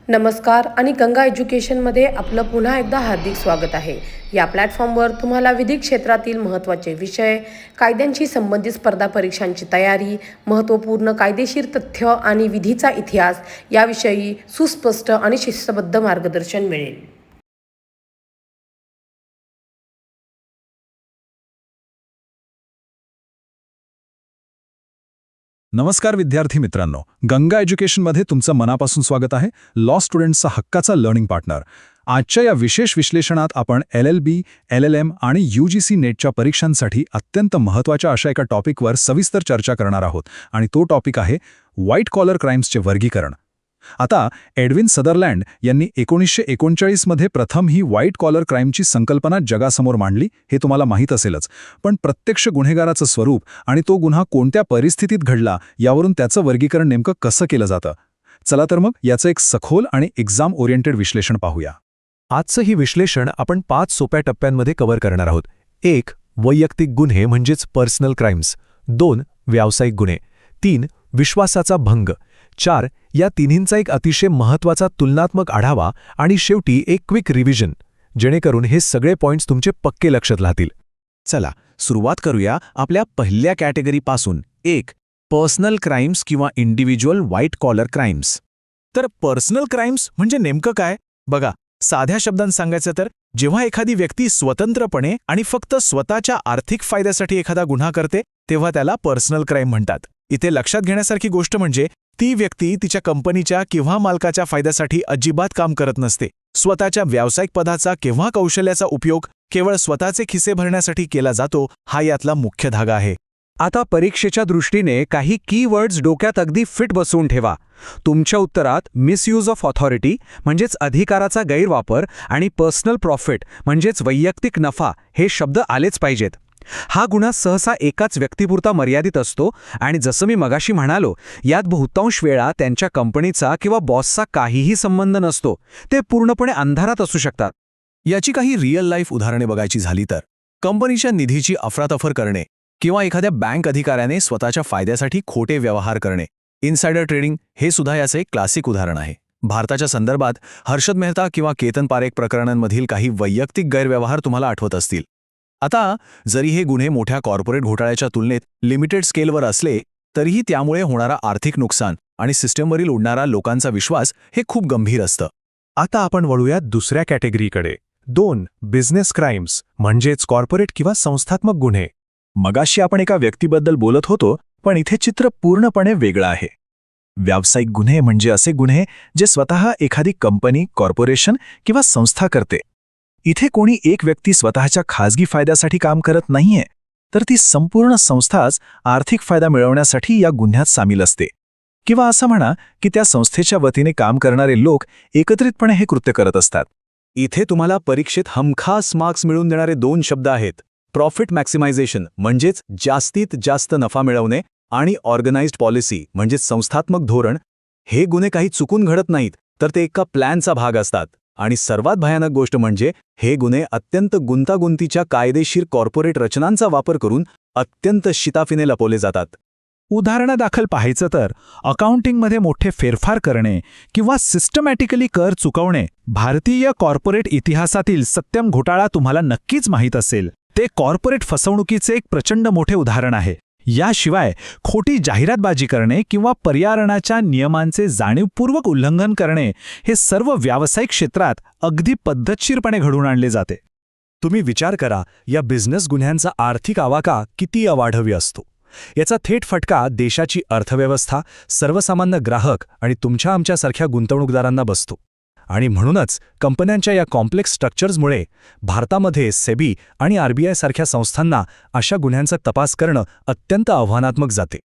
नमस्कार आणि गंगा एज्युकेशनमध्ये आपलं पुन्हा एकदा हार्दिक स्वागत आहे. या प्लॅटफॉर्मवर तुम्हाला विधी क्षेत्रातील महत्त्वाचे विषय, कायद्यांशी संबंधित स्पर्धा परीक्षांची तयारी, महत्त्वपूर्ण कायदेशीर तथ्य आणि विधीचा इतिहास याविषयी सुस्पष्ट आणि शिस्तबद्ध मार्गदर्शन मिळेल. नमस्कार विद्यार्थी मित्रांनो, गंगा एज्युकेशनमध्ये तुमचं मनापासून स्वागत आहे. लॉ स्टुडंट्सचा हक्काचा लर्निंग पार्टनर. आजच्या या विशेष विश्लेषणात आपण LLB, LLM आणि UGC नेटच्या परीक्षांसाठी अत्यंत महत्त्वाच्या अशा एका टॉपिकवर सविस्तर चर्चा करणार आहोत आणि तो टॉपिक आहे व्हाईट कॉलर क्राईम्सचे वर्गीकरण. आता एडविन सदरलँड यांनी 1939 मध्ये प्रथम ही व्हाईट कॉलर क्राईमची संकल्पना जगासमोर मांडली, हे तुम्हाला माहीत असेलच. पण प्रत्यक्ष गुन्हेगाराचं स्वरूप आणि तो गुन्हा कोणत्या परिस्थितीत घडला यावरून त्याचं वर्गीकरण नेमकं कसं केलं जातं. चला तर मग याचं एक सखोल आणि एक्झाम ओरिएंटेड विश्लेषण पाहूया. आजचं ही विश्लेषण आपण 5 सोप्या टप्प्यांमध्ये कव्हर करणार आहोत. 1. वैयक्तिक गुन्हे म्हणजेच पर्सनल क्राईम्स. 2. व्यावसायिक गुन्हे. 3. विश्वासाचा भंग. 4. या तिन्हींचा एक अतिशय महत्त्वाचा तुलनात्मक आढावा आणि शेवटी एक क्विक रिव्हिजन, जेणेकरून हे सगळे पॉइंट्स तुमचे पक्के लक्षात राहतील. चला सुरुवात करूया आपल्या पहिल्या कॅटेगरीपासून. 1. पर्सनल क्राईम्स किंवा इंडिव्हिज्युअल व्हाईट कॉलर क्राईम्स. तर पर्सनल क्राईम्स म्हणजे नेमकं काय? बघा, साध्या शब्दांत सांगायचं तर जेव्हा एखादी व्यक्ती स्वतंत्रपणे आणि फक्त स्वतःच्या आर्थिक फायद्यासाठी एखादा गुन्हा करते तेव्हा त्याला पर्सनल क्राईम म्हणतात. इथे लक्षात घेण्यासारखी गोष्ट म्हणजे ती व्यक्ती तिच्या कंपनीच्या किंवा मालकाच्या फायद्यासाठी अजिबात काम करत नसते. स्वतःच्या व्यावसायिक पदाचा किंवा कौशल्याचा उपयोग केवळ स्वतःचे खिसे भरण्यासाठी केला जातो, हा यातला मुख्य धागा आहे. आता परीक्षेच्या दृष्टीने काही कीवर्ड्स डोक्यात अगदी फिट बसवून ठेवा. तुमच्या उत्तरात मिसयूज ऑफ ऑथॉरिटी म्हणजेच अधिकाराचा गैरवापर आणि पर्सनल प्रॉफिट म्हणजेच वैयक्तिक नफा हे शब्द आलेच पाहिजेत. हा गुन्हा सहसा एकाच व्यक्तीपुरता मर्यादित असतो आणि जसं मी मगाशी म्हणालो, यात बहुतांश वेळा त्यांच्या कंपनीचा किंवा बॉसचा काहीही संबंध नसतो. ते पूर्णपणे अंधारात असू शकतात. याची काही रिअल लाईफ उदाहरणे बघायची झाली तर कंपनीच्या निधीची अफरातफर करणे किंवा एखाद्या बँक अधिकाऱ्याने स्वतःच्या फायद्यासाठी खोटे व्यवहार करणे, इनसायडर ट्रेडिंग हे सुद्धा याचे एक क्लासिक उदाहरण आहे. भारताच्या संदर्भात हर्षद मेहता किंवा केतन पारेख प्रकरणांमधील काही वैयक्तिक गैरव्यवहार तुम्हाला आठवत असतील. आता जरी हे गुन्हे मोठ्या कॉर्पोरेट घोटाळ्याच्या तुलनेत लिमिटेड स्केलवर असले तरीही त्यामुळे होणारा आर्थिक नुकसान आणि सिस्टमवरील उडणारा लोकांचा विश्वास हे खूप गंभीर असतं. आता आपण वळूया दुसऱ्या कॅटेगरीकडे. 2. बिझनेस क्राईम्स म्हणजेच कॉर्पोरेट किंवा संस्थात्मक गुन्हे. मगाशी आपण एका व्यक्तीबद्दल बोलत होतो, पण इथे चित्र पूर्णपणे वेगळं आहे. व्यावसायिक गुन्हे म्हणजे असे गुन्हे जे स्वतः एखादी कंपनी, कॉर्पोरेशन किंवा संस्था करते. इथे कोणी एक व्यक्ती स्वतःच्या खाजगी फायद्यासाठी काम करत नाहीये, तर ती संपूर्ण संस्थाच आर्थिक फायदा मिळवण्यासाठी या गुन्ह्यात सामील असते. किंवा असं म्हणा की त्या संस्थेच्या वतीने काम करणारे लोक एकत्रितपणे हे कृत्य करत असतात. इथे तुम्हाला परीक्षेत हमखास मार्क्स मिळवून देणारे 2 शब्द आहेत. प्रॉफिट मॅक्सिमायझेशन म्हणजेच जास्तीत जास्त नफा मिळवणे आणि ऑर्गनाइज्ड पॉलिसी म्हणजेच संस्थात्मक धोरण. हे गुन्हे काही चुकून घडत नाहीत, तर ते एका प्लॅनचा भाग असतात. आणि सर्वात भयानक गोष्ट म्हणजे हे गुन्हे अत्यंत गुंतागुंतीच्या कायदेशीर कॉर्पोरेट रचनांचा वापर करून अत्यंत शिताफीने लपवले जातात. उदाहरणादाखल पाहायचं तर अकाउंटिंगमध्ये मोठे फेरफार करणे किंवा सिस्टमॅटिकली कर चुकवणे. भारतीय कॉर्पोरेट इतिहासातील सत्यम घोटाळा तुम्हाला नक्कीच माहीत असेल. ते कॉर्पोरेट फसवणुकीचे एक प्रचंड मोठे उदाहरण आहे. याशिवाय खोटी जाहिरातबाजी करणे किंवा पर्यावरणाच्या नियमांचे जाणीवपूर्वक उल्लंघन करणे हे सर्व व्यावसायिक क्षेत्रात अगदी पद्धतशीरपणे घडवून आणले जाते. तुम्ही विचार करा, या बिझनेस गुन्ह्यांचा आर्थिक आवाका किती अवाढव्य असतो. याचा थेट फटका देशाची अर्थव्यवस्था, सर्वसामान्य ग्राहक आणि तुमच्या आमच्यासारख्या गुंतवणूकदारांना बसतो. आणि म्हणूनच कंपन्यांच्या या कॉम्प्लेक्स स्ट्रक्चर्समुळे भारतामध्ये सेबी आणि RBI सारख्या संस्थांना अशा गुन्ह्यांचा तपास करणं अत्यंत आव्हानात्मक जाते.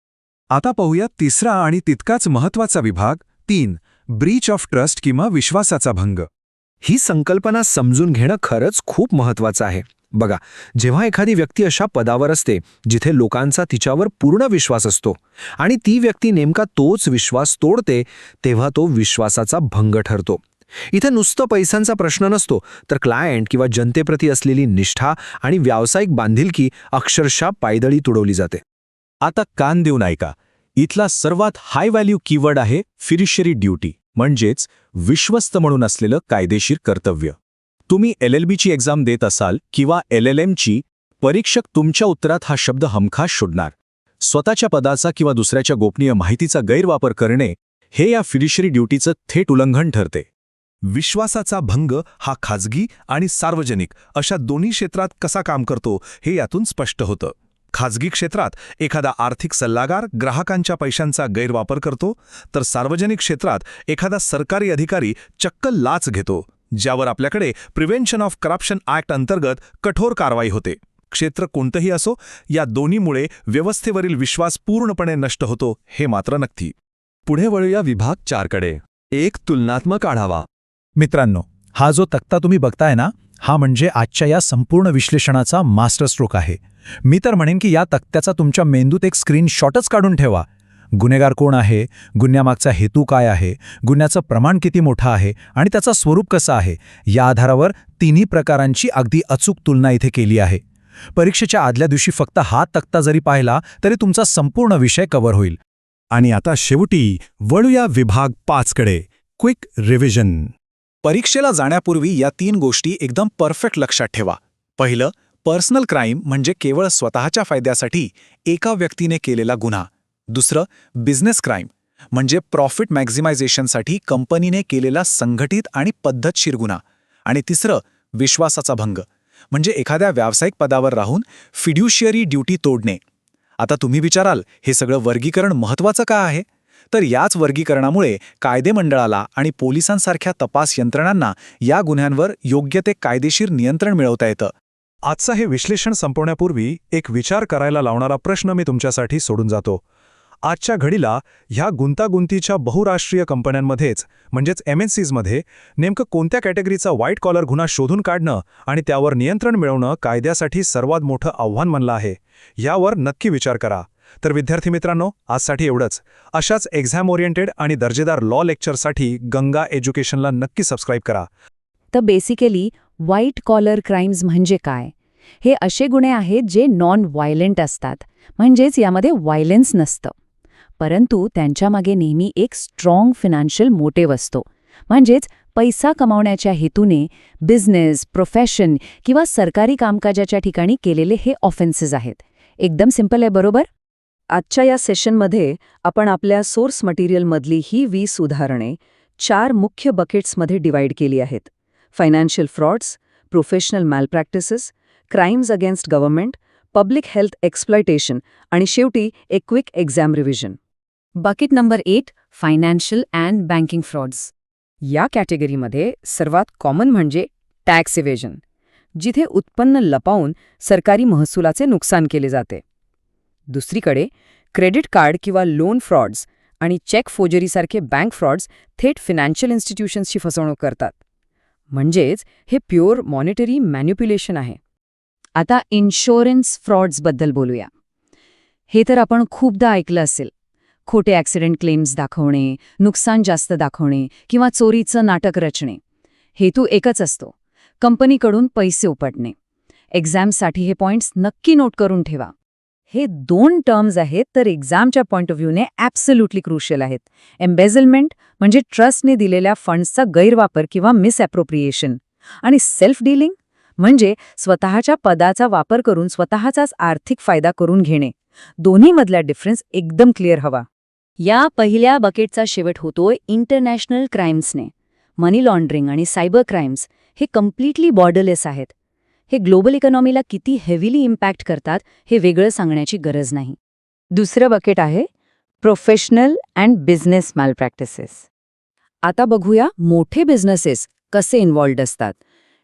आता पाहूया तिसरा आणि तितकाच महत्त्वाचा विभाग. 3. ब्रीच ऑफ ट्रस्ट किंवा विश्वासाचा भंग. ही संकल्पना समजून घेणं खरंच खूप महत्त्वाचं आहे. बघा, जेव्हा एखादी व्यक्ती अशा पदावर असते जिथे लोकांचा तिच्यावर पूर्ण विश्वास असतो आणि ती व्यक्ती नेमका तोच विश्वास तोडते, तेव्हा तो विश्वासाचा भंग ठरतो. इथे नुसतं पैशांचा प्रश्न नसतो, तर क्लायंट किंवा जनतेप्रती असलेली निष्ठा आणि व्यावसायिक बांधिलकी अक्षरशः पायदळी तुडवली जाते. आता कान देऊन ऐका. इथला सर्वात हाय व्हॅल्यू कीवर्ड आहे फिड्युशियरी ड्युटी म्हणजेच विश्वस्त म्हणून असलेलं कायदेशीर कर्तव्य. तुम्ही LLBची एक्झाम देत असाल किंवा LLMची, परीक्षक तुमच्या उत्तरात हा शब्द हमखास शोधणार. स्वतःच्या पदाचा किंवा दुसऱ्याच्या गोपनीय माहितीचा गैरवापर करणे हे या फिड्युशरी ड्युटीचं थेट उल्लंघन ठरते. विश्वासाचा भंग हा खाजगी आणि सार्वजनिक अशा दोन्ही क्षेत्रात कसा काम करतो हे यातून स्पष्ट होतं. खाजगी क्षेत्रात एखादा आर्थिक सल्लागार ग्राहकांच्या पैशांचा गैरवापर करतो, तर सार्वजनिक क्षेत्रात एखादा सरकारी अधिकारी चक्क लाच घेतो, ज्यावर आपल्याकडे प्रिव्हेन्शन ऑफ करप्शन ॲक्ट अंतर्गत कठोर कारवाई होते. क्षेत्र कोणतंही असो, या दोन्हीमुळे व्यवस्थेवरील विश्वास पूर्णपणे नष्ट होतो हे मात्र नक्की. पुढे वळूया विभाग 4 कडे. एक तुलनात्मक आढावा. मित्रांनो, हा जो तक्ता तुम्ही बघताय ना, हा म्हणजे आजच्या या संपूर्ण विश्लेषणाचा मास्टर स्ट्रोक आहे. मी तर म्हणेन की या तक्त्याचा तुमच्या मेंदूत एक स्क्रीनशॉटच काढून ठेवा. गुन्हेगार कोण आहे, गुन्ह्यामागचा हेतू काय आहे, गुन्ह्याचं प्रमाण किती मोठं आहे आणि त्याचं स्वरूप कसं आहे, या आधारावर तिन्ही प्रकारांची अगदी अचूक तुलना इथे केली आहे. परीक्षेच्या आदल्या दिवशी फक्त हा तक्ता जरी पाहिला तरी तुमचा संपूर्ण विषय कव्हर होईल. आणि आता शेवटी वळूया विभाग 5 कडे. Quick revision. परीक्षेला जाण्यापूर्वी या 3 गोष्टी एकदम परफेक्ट लक्षात ठेवा. पहिलं, पर्सनल क्राईम म्हणजे केवळ स्वतःच्या फायद्यासाठी एका व्यक्तीने केलेला गुन्हा. दुसरं, बिझनेस क्राईम म्हणजे प्रॉफिट मॅक्झिमायझेशनसाठी कंपनीने केलेला संघटित आणि पद्धतशीर गुन्हा. आणि तिसरं, विश्वासाचा भंग म्हणजे एखाद्या व्यावसायिक पदावर राहून फिड्युशियरी ड्युटी तोडणे. आता तुम्ही विचाराल, हे सगळं वर्गीकरण महत्त्वाचं का आहे? तर याच वर्गीकरणामुळे कायदेमंडळाला आणि पोलिसांसारख्या तपास यंत्रणांना या गुन्ह्यांवर योग्य ते कायदेशीर नियंत्रण मिळवता येतं. आजचं हे विश्लेषण संपवण्यापूर्वी एक विचार करायला लावणारा प्रश्न मी तुमच्यासाठी सोडून जातो. आजच्या घडीला ह्या गुंतागुंतीच्या बहुराष्ट्रीय कंपन्यांमध्येच म्हणजेच MNCsमध्ये नेमकं कोणत्या कॅटेगरीचा व्हाईट कॉलर गुन्हा शोधून काढणं आणि त्यावर नियंत्रण मिळवणं कायद्यासाठी सर्वात मोठं आव्हान बनलं आहे. यावर नक्की विचार करा. तर विद्यार्थी मित्रांनो, आजसाठी एवढंच. अशाच एक्झाम ओरिएंटेड आणि दर्जेदार लॉ लेक्चरसाठी गंगा एज्युकेशनला नक्की सबस्क्राईब करा. तर बेसिकली व्हाईट कॉलर क्राईम्स म्हणजे काय? हे असे गुन्हे आहेत जे नॉन व्हायलेंट असतात, म्हणजेच यामध्ये व्हायलेन्स नसतं, परंतु त्यांच्यामागे नेहमी एक स्ट्रॉंग फायनान्शियल मोटिव्ह असतो. म्हणजेच पैसा कमावण्याच्या हेतूने बिझनेस, प्रोफेशन किंवा सरकारी कामकाजाच्या ठिकाणी केलेले हे ऑफेन्सेस आहेत. एकदम सिंपल आहे, बरोबर? आजच्या या सेशनमध्ये आपण आपल्या सोर्स मटेरियलमधली ही 20 उदाहरणे 4 मुख्य बकेट्समध्ये डिवाइड केली आहेत. Financial frauds, professional malpractices, crimes against government, public health exploitation आणि शेवटी एक quick exam revision. Bucket number 8, financial and banking frauds. या कॅटेगरीमध्ये सर्वात कॉमन म्हणजे टॅक्स इव्हेजन, जिथे उत्पन्न लपावून सरकारी महसुलाचे नुकसान केले जाते. दुसरीकडे क्रेडिट कार्ड किंवा लोन फ्रॉड्स आणि चेक फोजरीसारखे बँक फ्रॉड्स थेट फायनान्शियल इन्स्टिट्यूशन्सची फसवणूक करतात. म्हणजेच हे प्युअर मॉनिटरी मॅन्युप्युलेशन आहे. आता इन्शुरन्स फ्रॉड्सबद्दल बोलूया. हे तर आपण खूपदा ऐकलं असेल. खोटे ॲक्सिडेंट क्लेम्स दाखवणे, नुकसान जास्त दाखवणे किंवा चोरीचं नाटक रचणे. हेतू एकच असतो, कंपनीकडून पैसे उपटणे. एक्झामसाठी हे पॉइंट्स नक्की नोट करून ठेवा. हे 2 टर्म्स आहेत तर एक्झामच्या पॉइंट ऑफ व्ह्यूने ॲब्सोल्युटली क्रुशियल आहेत. एम्बेझलमेंट म्हणजे ट्रस्टने दिलेल्या फंड्सचा गैरवापर किंवा मिसॲप्रोप्रिएशन, आणि सेल्फ डीलिंग म्हणजे स्वतःच्या पदाचा वापर करून स्वतःचाच आर्थिक फायदा करून घेणे. दोन्हीमधला डिफरन्स एकदम क्लिअर हवा. या पहिल्या बकेटचा शेवट होतोय इंटरनॅशनल क्राईम्सने. मनी लॉन्ड्रिंग आणि सायबर क्राईम्स हे कम्प्लिटली बॉर्डरलेस आहेत. हे ग्लोबल इकॉनॉमीला किती हेवीली इम्पॅक्ट करतात हे वेगळं सांगण्याची गरज नाही. दुसरं बकेट आहे प्रोफेशनल अँड बिझनेस मॅलप्रॅक्टिसेस. आता बघूया मोठे बिझनेसेस कसे इन्व्हॉल्व्ड असतात.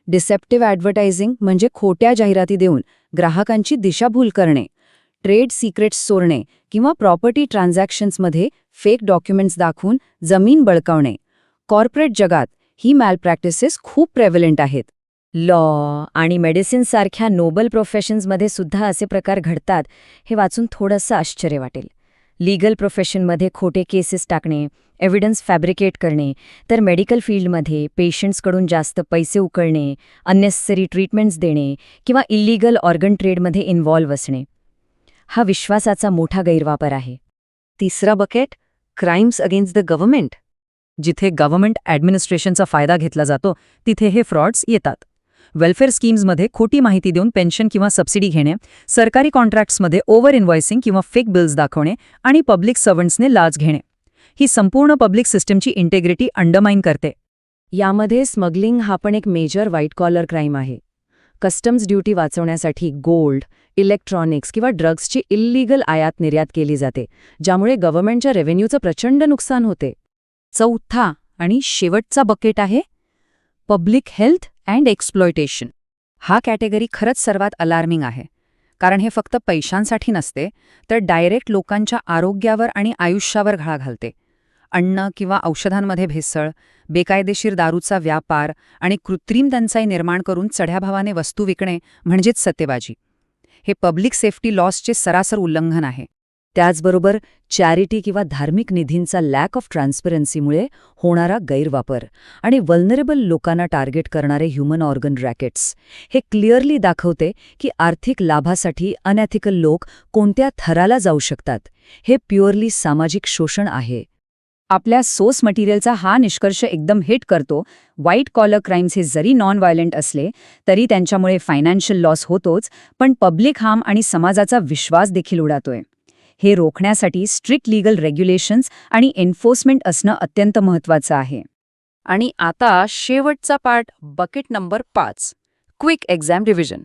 डिसेप्टिव्ह ॲडव्हर्टायझिंग म्हणजे खोट्या जाहिराती देऊन ग्राहकांची दिशाभूल करणे. ट्रेड सिक्रेट्स चोरणे किंवा प्रॉपर्टी ट्रान्झॅक्शन्समध्ये फेक डॉक्युमेंट्स दाखवून जमीन बळकावणे. कॉर्पोरेट जगात ही मॅलप्रॅक्टिसेस खूप प्रेव्हलंट आहेत. लॉ आणि मेडिसिनसारख्या नोबल प्रोफेशन्समध्ये सुद्धा असे प्रकार घडतात हे वाचून थोडंसं आश्चर्य वाटेल. लीगल प्रोफेशनमध्ये खोटे केसेस टाकणे, एव्हिडन्स फॅब्रिकेट करणे, तर मेडिकल फील्डमध्ये पेशंट्सकडून जास्त पैसे उकळणे, अननेसेसरी ट्रीटमेंट्स देणे किंवा इल्लीगल ऑर्गन ट्रेडमध्ये इन्व्हॉल्व्ह असणे. हा विश्वासाचा मोठा गैरवापर आहे. तिसरा bucket crimes against the government. जिथे गव्हर्नमेंट ॲडमिनिस्ट्रेशनचा फायदा घेतला जातो तिथे हे फ्रॉड्स येतात. वेलफेअर स्कीम्समध्ये खोटी माहिती देऊन पेन्शन किंवा सबसिडी घेणे, सरकारी कॉन्ट्रॅक्ट्समध्ये ओव्हर इन्व्हॉइसिंग किंवा फेक बिल्स दाखवणे आणि पब्लिक सर्व्हंट्सने लाच घेणे. ही संपूर्ण पब्लिक सिस्टमची इंटेग्रिटी अंडरमाइन करते. यामध्ये स्मगलिंग हा पण एक मेजर व्हाईट कॉलर क्राईम आहे. कस्टम्स ड्युटी वाचवण्यासाठी गोल्ड, इलेक्ट्रॉनिक्स किंवा ड्रग्सची इल्लीगल आयात निर्यात केली जाते, ज्यामुळे गव्हर्नमेंटच्या रेव्हेन्यूचं प्रचंड नुकसान होते. चौथा आणि शेवटचा बकेट आहे पब्लिक हेल्थ अँड एक्सप्लॉयटेशन. हा कॅटेगरी खरंच सर्वात अलार्मिंग आहे, कारण हे फक्त पैशांसाठी नसते, तर डायरेक्ट लोकांच्या आरोग्यावर आणि आयुष्यावर घाला घालते. अन्न किंवा औषधांमध्ये भेसळ, बेकायदेशीर दारूचा व्यापार आणि कृत्रिम टंचाई निर्माण करून चढ्या भावाने वस्तू विकणे म्हणजेच सट्टेबाजी. हे पब्लिक सेफ्टी लॉसचे सरासर उल्लंघन आहे. त्याचबरोबर चॅरिटी किंवा धार्मिक निधींचा लॅक ऑफ ट्रान्सपरन्सीमुळे होणारा गैरवापर आणि वल्नरेबल लोकांना टार्गेट करणारे ह्युमन ऑर्गन रॅकेट्स हे क्लिअरली दाखवते की आर्थिक लाभासाठी अनएथिकल लोक कोणत्या थराला जाऊ शकतात. हे प्युअरली सामाजिक शोषण आहे. आपल्या सोर्स मटेरियलचा हा निष्कर्ष एकदम हिट करतो. व्हाईट कॉलर क्राईम्स हे जरी नॉन व्हायलेंट असले तरी त्यांच्यामुळे फायनान्शियल लॉस होतोच, पण पब्लिक हार्म आणि समाजाचा विश्वास देखील उडातोय. हे रोखण्यासाठी स्ट्रिक्ट लीगल रेग्युलेशन्स आणि एन्फोर्समेंट असणं अत्यंत महत्त्वाचं आहे. आणि आता शेवटचा part, bucket number 5, quick exam revision.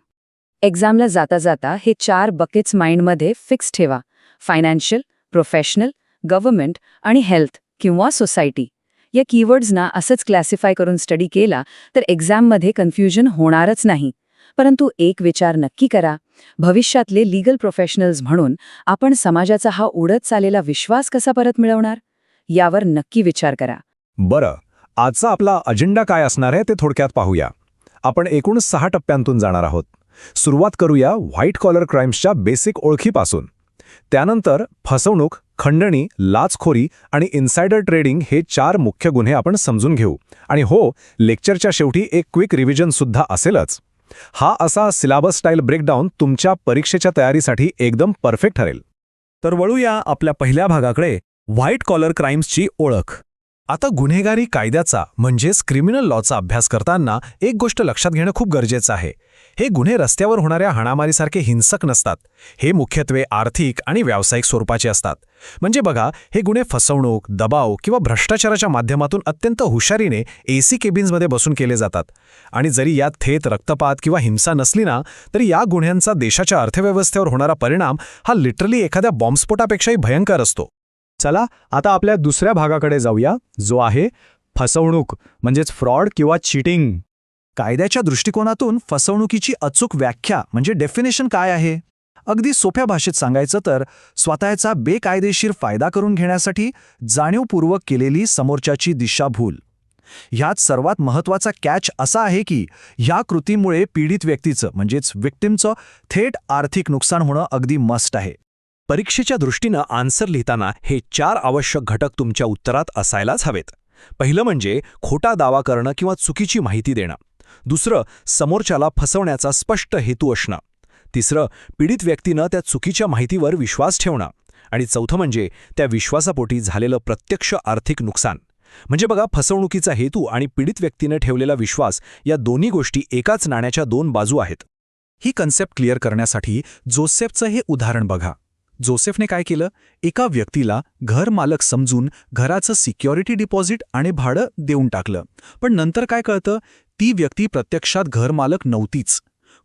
एक्झामला जाता जाता हे 4 बकेट्स माइंडमध्ये फिक्स ठेवा. फायनान्शियल, प्रोफेशनल, गव्हर्नमेंट आणि हेल्थ किंवा सोसायटी. या कीवर्ड्सना असंच क्लासिफाय करून स्टडी केला तर एक्झाममध्ये कन्फ्युजन होणारच नाही. परंतु एक विचार नक्की करा, भविष्यातले लीगल प्रोफेशनल्स म्हणून आपण समाजाचा हा उडत चाललेला विश्वास कसा परत मिळवणार, यावर नक्की विचार करा. बरं, आजचा आपला अजेंडा काय असणार आहे ते थोडक्यात पाहूया. आपण एकूण 6 टप्प्यांतून जाणार आहोत. सुरुवात करूया व्हाईट कॉलर क्राईम्सच्या बेसिक ओळखीपासून. त्यानंतर फसवणूक, खंडणी, लाचखोरी आणि इन्सायडर ट्रेडिंग हे 4 मुख्य गुन्हे आपण समजून घेऊ. आणि हो, लेक्चरच्या शेवटी एक क्विक रिव्हिजन सुद्धा असेलच. हा असा सिलेबस स्टाईल ब्रेकडाऊन तुमच्या परीक्षेच्या तयारीसाठी एकदम परफेक्ट ठरेल. तर वळूया आपल्या पहिल्या भागाकडे, व्हाईट कॉलर क्राईम्सची ओळख. आता गुन्हेगारी कायद्याचा म्हणजेच क्रिमिनल लॉचा अभ्यास करताना एक गोष्ट लक्षात घेणं खूप गरजेचं आहे. हे गुन्हे रस्त्यावर होणाऱ्या हाणामारीसारखे हिंसक नसतात. हे मुख्यत्वे आर्थिक आणि व्यावसायिक स्वरूपाचे असतात. म्हणजे बघा, हे गुन्हे फसवणूक, दबाव किंवा भ्रष्टाचाराच्या माध्यमातून अत्यंत हुशारीने एसी केबिन्समध्ये बसून केले जातात. आणि जरी यात थेट रक्तपात किंवा हिंसा नसली ना, तरी या गुन्ह्यांचा देशाच्या अर्थव्यवस्थेवर होणारा परिणाम हा लिटरली एखाद्या बॉम्बस्फोटापेक्षाही भयंकर असतो. चला आता आपल्या दुसऱ्या भागाकडे जाऊया, जो आहे फसवणूक म्हणजेच फ्रॉड किंवा चीटिंग. कायद्याच्या दृष्टिकोनातून फसवणुकीची अचूक व्याख्या म्हणजे डेफिनेशन काय आहे? अगदी सोप्या भाषेत सांगायचं तर स्वतःचा बेकायदेशीर फायदा करून घेण्यासाठी जाणीवपूर्वक केलेली समोरच्याची दिशाभूल. ह्यात सर्वात महत्त्वाचा कॅच असा आहे की ह्या कृतीमुळे पीडित व्यक्तीचं म्हणजेच विक्टिमचं थेट आर्थिक नुकसान होणं अगदी मस्ट आहे. परीक्षेच्या दृष्टीनं आन्सर लिहिताना हे 4 आवश्यक घटक तुमच्या उत्तरात असायलाच हवेत. पहिलं म्हणजे खोटा दावा करणं किंवा चुकीची माहिती देणं. दुसरं, समोरच्याला फसवण्याचा स्पष्ट हेतू असणं. तिसरं, पीडित व्यक्तीनं त्या चुकीच्या माहितीवर विश्वास ठेवणं. आणि चौथं म्हणजे त्या विश्वासापोटी झालेलं प्रत्यक्ष आर्थिक नुकसान. म्हणजे बघा, फसवणुकीचा हेतू आणि पीडित व्यक्तीनं ठेवलेला विश्वास या दोन्ही गोष्टी एकाच नाण्याच्या 2 बाजू आहेत. ही कन्सेप्ट क्लिअर करण्यासाठी जोसेफचं हे उदाहरण बघा. जोसेफने काय केलं? एका व्यक्तीला घर मालक समजून घराचं सिक्युरिटी डिपॉझिट आणि भाडं देऊन टाकलं. पण नंतर काय कळतं? ती व्यक्ती प्रत्यक्षात घर मालक नव्हतीच.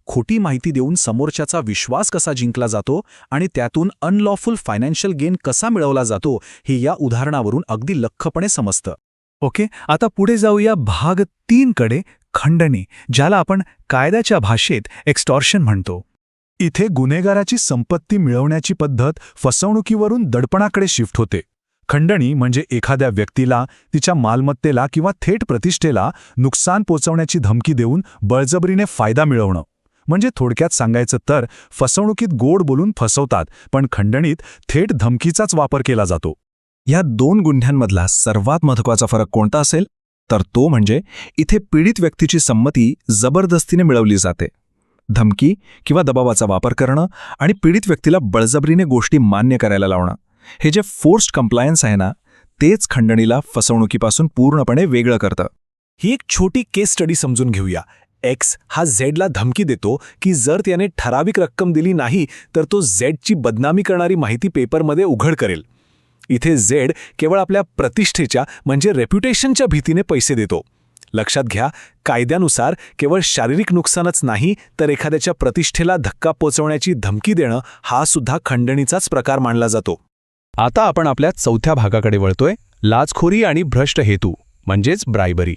खोटी माहिती देऊन समोरच्याचा विश्वास कसा जिंकला जातो आणि त्यातून अनलॉफुल फायनान्शियल गेन कसा मिळवला जातो हे या उदाहरणावरून अगदी लख्खपणे समजतं. ओके, आता पुढे जाऊया भाग 3 कडे, खंडणी, ज्याला आपण कायद्याच्या भाषेत एक्स्टॉर्शन म्हणतो. इथे गुन्हेगाराची संपत्ती मिळवण्याची पद्धत फसवणुकीवरून दडपणाकडे शिफ्ट होते. खंडणी म्हणजे एखाद्या व्यक्तीला, तिच्या मालमत्तेला किंवा थेट प्रतिष्ठेला नुकसान पोचवण्याची धमकी देऊन बळजबरीने फायदा मिळवणं. म्हणजे थोडक्यात सांगायचं तर फसवणुकीत गोड बोलून फसवतात, पण खंडणीत थेट धमकीचाच वापर केला जातो. या 2 गुन्ह्यांमधला सर्वात महत्त्वाचा फरक कोणता असेल? तर तो म्हणजे इथे पीडित व्यक्तीची संमती जबरदस्तीने मिळवली जाते. धमकी किंवा दबावाचा वापर करणं आणि पीडित व्यक्तीला बळजबरीने गोष्टी मान्य करायला लावणं, हे जे फोर्स्ड कंप्लायन्स आहे ना, तेच खंडणीला फसवणुकीपासून पूर्णपणे वेगळं करतं. ही एक छोटी केस स्टडी समजून घेऊया. एक्स हा झेडला धमकी देतो की जर त्याने ठराविक रक्कम दिली नाही तर तो झेडची बदनामी करणारी माहिती पेपरमध्ये उघड करेल. इथे झेड केवळ आपल्या प्रतिष्ठेच्या म्हणजे रेप्युटेशनच्या भीतीने पैसे देतो. लक्षात घ्या, कायद्यानुसार केवळ शारीरिक नुकसानच नाही तर एखाद्याच्या प्रतिष्ठेला धक्का पोचवण्याची धमकी देणं हा सुद्धा खंडणीचाच प्रकार मानला जातो. आता आपण आपल्या चौथ्या भागाकडे वळतोय, लाचखोरी आणि भ्रष्ट हेतू म्हणजेच ब्रायबरी.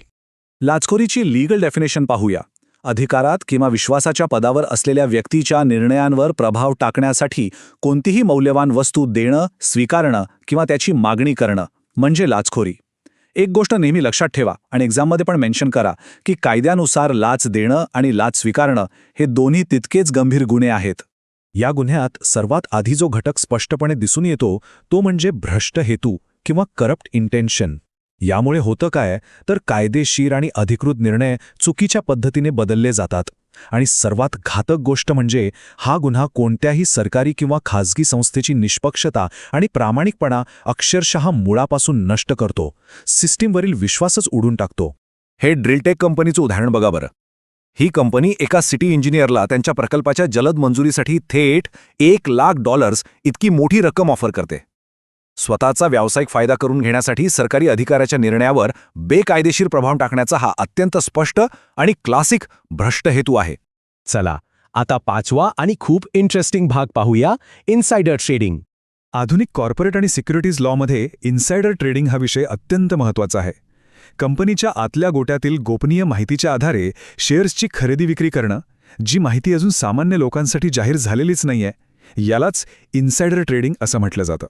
लाचखोरीची लीगल डेफिनेशन पाहूया. अधिकारात किंवा विश्वासाच्या पदावर असलेल्या व्यक्तीच्या निर्णयांवर प्रभाव टाकण्यासाठी कोणतीही मौल्यवान वस्तू देणं, स्वीकारणं किंवा त्याची मागणी करणं म्हणजे लाचखोरी. एक गोष्ट नेहमी लक्षात ठेवा आणि एक्झाममध्ये पण मेन्शन करा की कायद्यानुसार लाच देणं आणि लाच स्वीकारणं हे दोन्ही तितकेच गंभीर गुन्हे आहेत. या गुन्ह्यात सर्वात आधी जो घटक स्पष्टपणे दिसून येतो तो म्हणजे भ्रष्ट हेतू किंवा करप्ट इंटेन्शन. यामुळे होतं काय तर कायदेशीर आणि अधिकृत निर्णय चुकीच्या पद्धतीने बदलले जातात. आणि सर्वात घातक गोष्ट म्हणजे हा गुन्हा कोणत्याही सरकारी किंवा खाजगी संस्थेची निष्पक्षता आणि प्रामाणिकपणा अक्षरशः मुळापासून नष्ट करतो. सिस्टीमवरील विश्वासच उडून टाकतो. हे ड्रिलटेक कंपनीचं उदाहरण बघा बरं. ही कंपनी एका सिटी इंजिनियरला त्यांच्या प्रकल्पाच्या जलद मंजुरीसाठी थेट $1,00,000 इतकी मोठी रक्कम ऑफर करते. स्वतःचा व्यावसायिक फायदा करून घेण्यासाठी सरकारी अधिकाऱ्याच्या निर्णयावर बेकायदेशीर प्रभाव टाकण्याचा हा अत्यंत स्पष्ट आणि क्लासिक भ्रष्ट हेतू आहे. चला आता पाचवा आणि खूप इंटरेस्टिंग भाग पाहूया, इनसाइडर ट्रेडिंग. आधुनिक कॉर्पोरेट आणि सिक्युरिटीज लॉमध्ये इन्सायडर ट्रेडिंग हा विषय अत्यंत महत्त्वाचा आहे. कंपनीच्या आतल्या गोट्यातील गोपनीय माहितीच्या आधारे शेअर्सची खरेदी विक्री करणं, जी माहिती अजून सामान्य लोकांसाठी जाहीर झालेलीच नाहीये, यालाच इन्सायडर ट्रेडिंग असं म्हटलं जातं.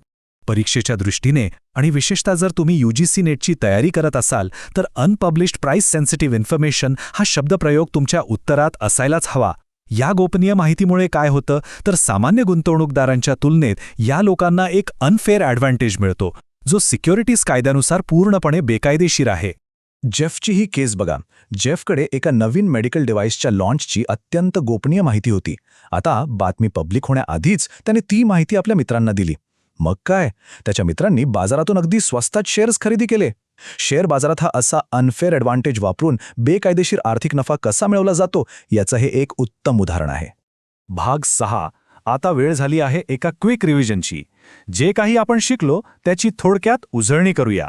परीक्षेच्या दृष्टीने आणि विशेषतः जर तुम्ही UGC नेटची तयारी करत असाल तर अनपब्लिश्ड प्राइस सेन्सिटिव्ह इन्फॉर्मेशन हा शब्दप्रयोग तुमच्या उत्तरात असायलाच हवा. या गोपनीय माहितीमुळे काय होतं तर सामान्य गुंतवणूकदारांच्या तुलनेत या लोकांना एक अनफेअर ॲडव्हान्टेज मिळतो, जो सिक्युरिटीज कायद्यानुसार पूर्णपणे बेकायदेशीर आहे. जेफची ही केस बघा. जेफकडे एका नवीन मेडिकल डिव्हाइसच्या लॉन्चची अत्यंत गोपनीय माहिती होती. आता बातमी पब्लिक होण्याआधीच त्याने ती माहिती आपल्या मित्रांना दिली. मग काय, त्याच्या मित्रांनी बाजारातून अगदी स्वस्तात शेअर्स खरेदी केले. शेअर बाजारात हा असा अनफेअर ॲडव्हान्टेज वापरून बेकायदेशीर आर्थिक नफा कसा मिळवला जातो याचं हे एक उत्तम उदाहरण आहे. भाग 6. आता वेळ झाली आहे एका क्विक रिव्हिजनची. जे काही आपण शिकलो त्याची थोडक्यात उजळणी करूया.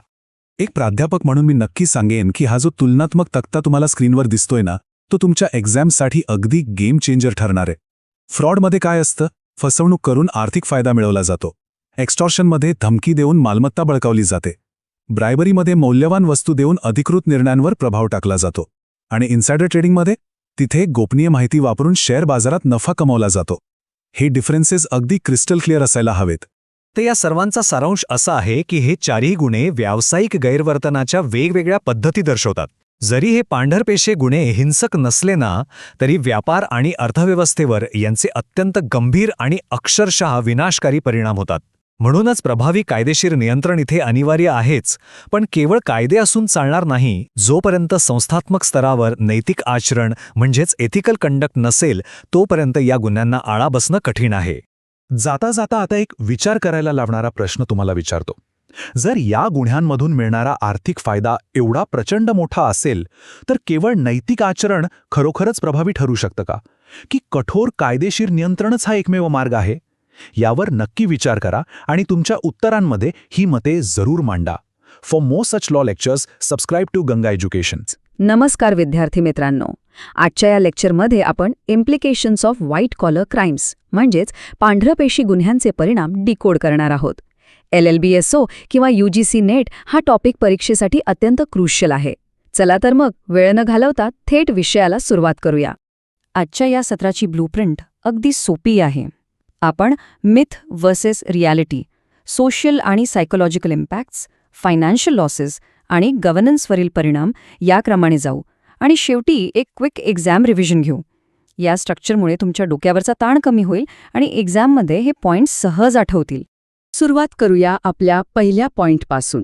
एक प्राध्यापक म्हणून मी नक्की सांगेन की हा जो तुलनात्मक तक्ता तुम्हाला स्क्रीनवर दिसतोय ना, तो तुमच्या एक्झामसाठी अगदी गेम चेंजर ठरणार आहे. फ्रॉडमध्ये काय असतं? फसवणूक करून आर्थिक फायदा मिळवला जातो. एक्स्टॉर्शनमध्ये धमकी देऊन मालमत्ता बळकावली जाते. ब्रायबरीमध्ये मौल्यवान वस्तू देऊन अधिकृत निर्णयांवर प्रभाव टाकला जातो. आणि इन्सायडर ट्रेडिंगमध्ये तिथे गोपनीय माहिती वापरून शेअर बाजारात नफा कमावला जातो. हे डिफरन्सेस अगदी क्रिस्टल क्लिअर असायला हवेत. तर या सर्वांचा सारांश असा आहे की हे चारही गुन्हे व्यावसायिक गैरवर्तनाच्या वेगवेगळ्या पद्धती दर्शवतात. जरी हे पांढरपेशे गुन्हे हिंसक नसले ना, तरी व्यापार आणि अर्थव्यवस्थेवर यांचे अत्यंत गंभीर आणि अक्षरशः विनाशकारी परिणाम होतात. म्हणूनच प्रभावी कायदेशीर नियंत्रण इथे अनिवार्य आहेच, पण केवळ कायदे असून चालणार नाही. जोपर्यंत संस्थात्मक स्तरावर नैतिक आचरण म्हणजेच एथिकल कंडक्ट नसेल, तोपर्यंत या गुन्ह्यांना आळा बसणं कठीण आहे. जाता जाता आता एक विचार करायला लावणारा प्रश्न तुम्हाला विचारतो. जर या गुन्ह्यांमधून मिळणारा आर्थिक फायदा एवढा प्रचंड मोठा असेल तर केवळ नैतिक आचरण खरोखरच प्रभावी ठरू शकतं का? की कठोर कायदेशीर नियंत्रणच हा एकमेव मार्ग आहे? यावर नक्की विचार करा आणि तुमच्या उत्तरांमध्ये ही मते जरूर मांडा. For more such law lectures subscribe to Ganga education. नमस्कार विद्यार्थी मित्रांनो. आजच्या या लेक्चरमध्ये आपण implications of white collar crimes म्हणजेच पांढरपेशी गुन्ह्यांचे परिणाम डिकोड करणार आहोत. LLBSO किंवा UGC नेट हा टॉपिक परीक्षेसाठी अत्यंत क्रुशियल आहे. चला तर मग वेळ न घालवता थेट विषयाला सुरुवात करूया. आजच्या या सत्राची ब्लूप्रिंट अगदी सोपी आहे. आपण मिथ वर्सेस रियालिटी, सोशल आणि सायकोलॉजिकल इम्पॅक्ट्स, फायनान्शियल लॉसेस आणि गव्हर्नन्सवरील परिणाम या क्रमाने जाऊ आणि शेवटी एक क्विक एक्झाम रिव्हिजन घेऊ. या स्ट्रक्चरमुळे तुमच्या डोक्यावरचा ताण कमी होईल आणि एक्झाममध्ये हे पॉइंट्स सहज आठवतील. सुरुवात करूया आपल्या पहिल्या पॉइंटपासून.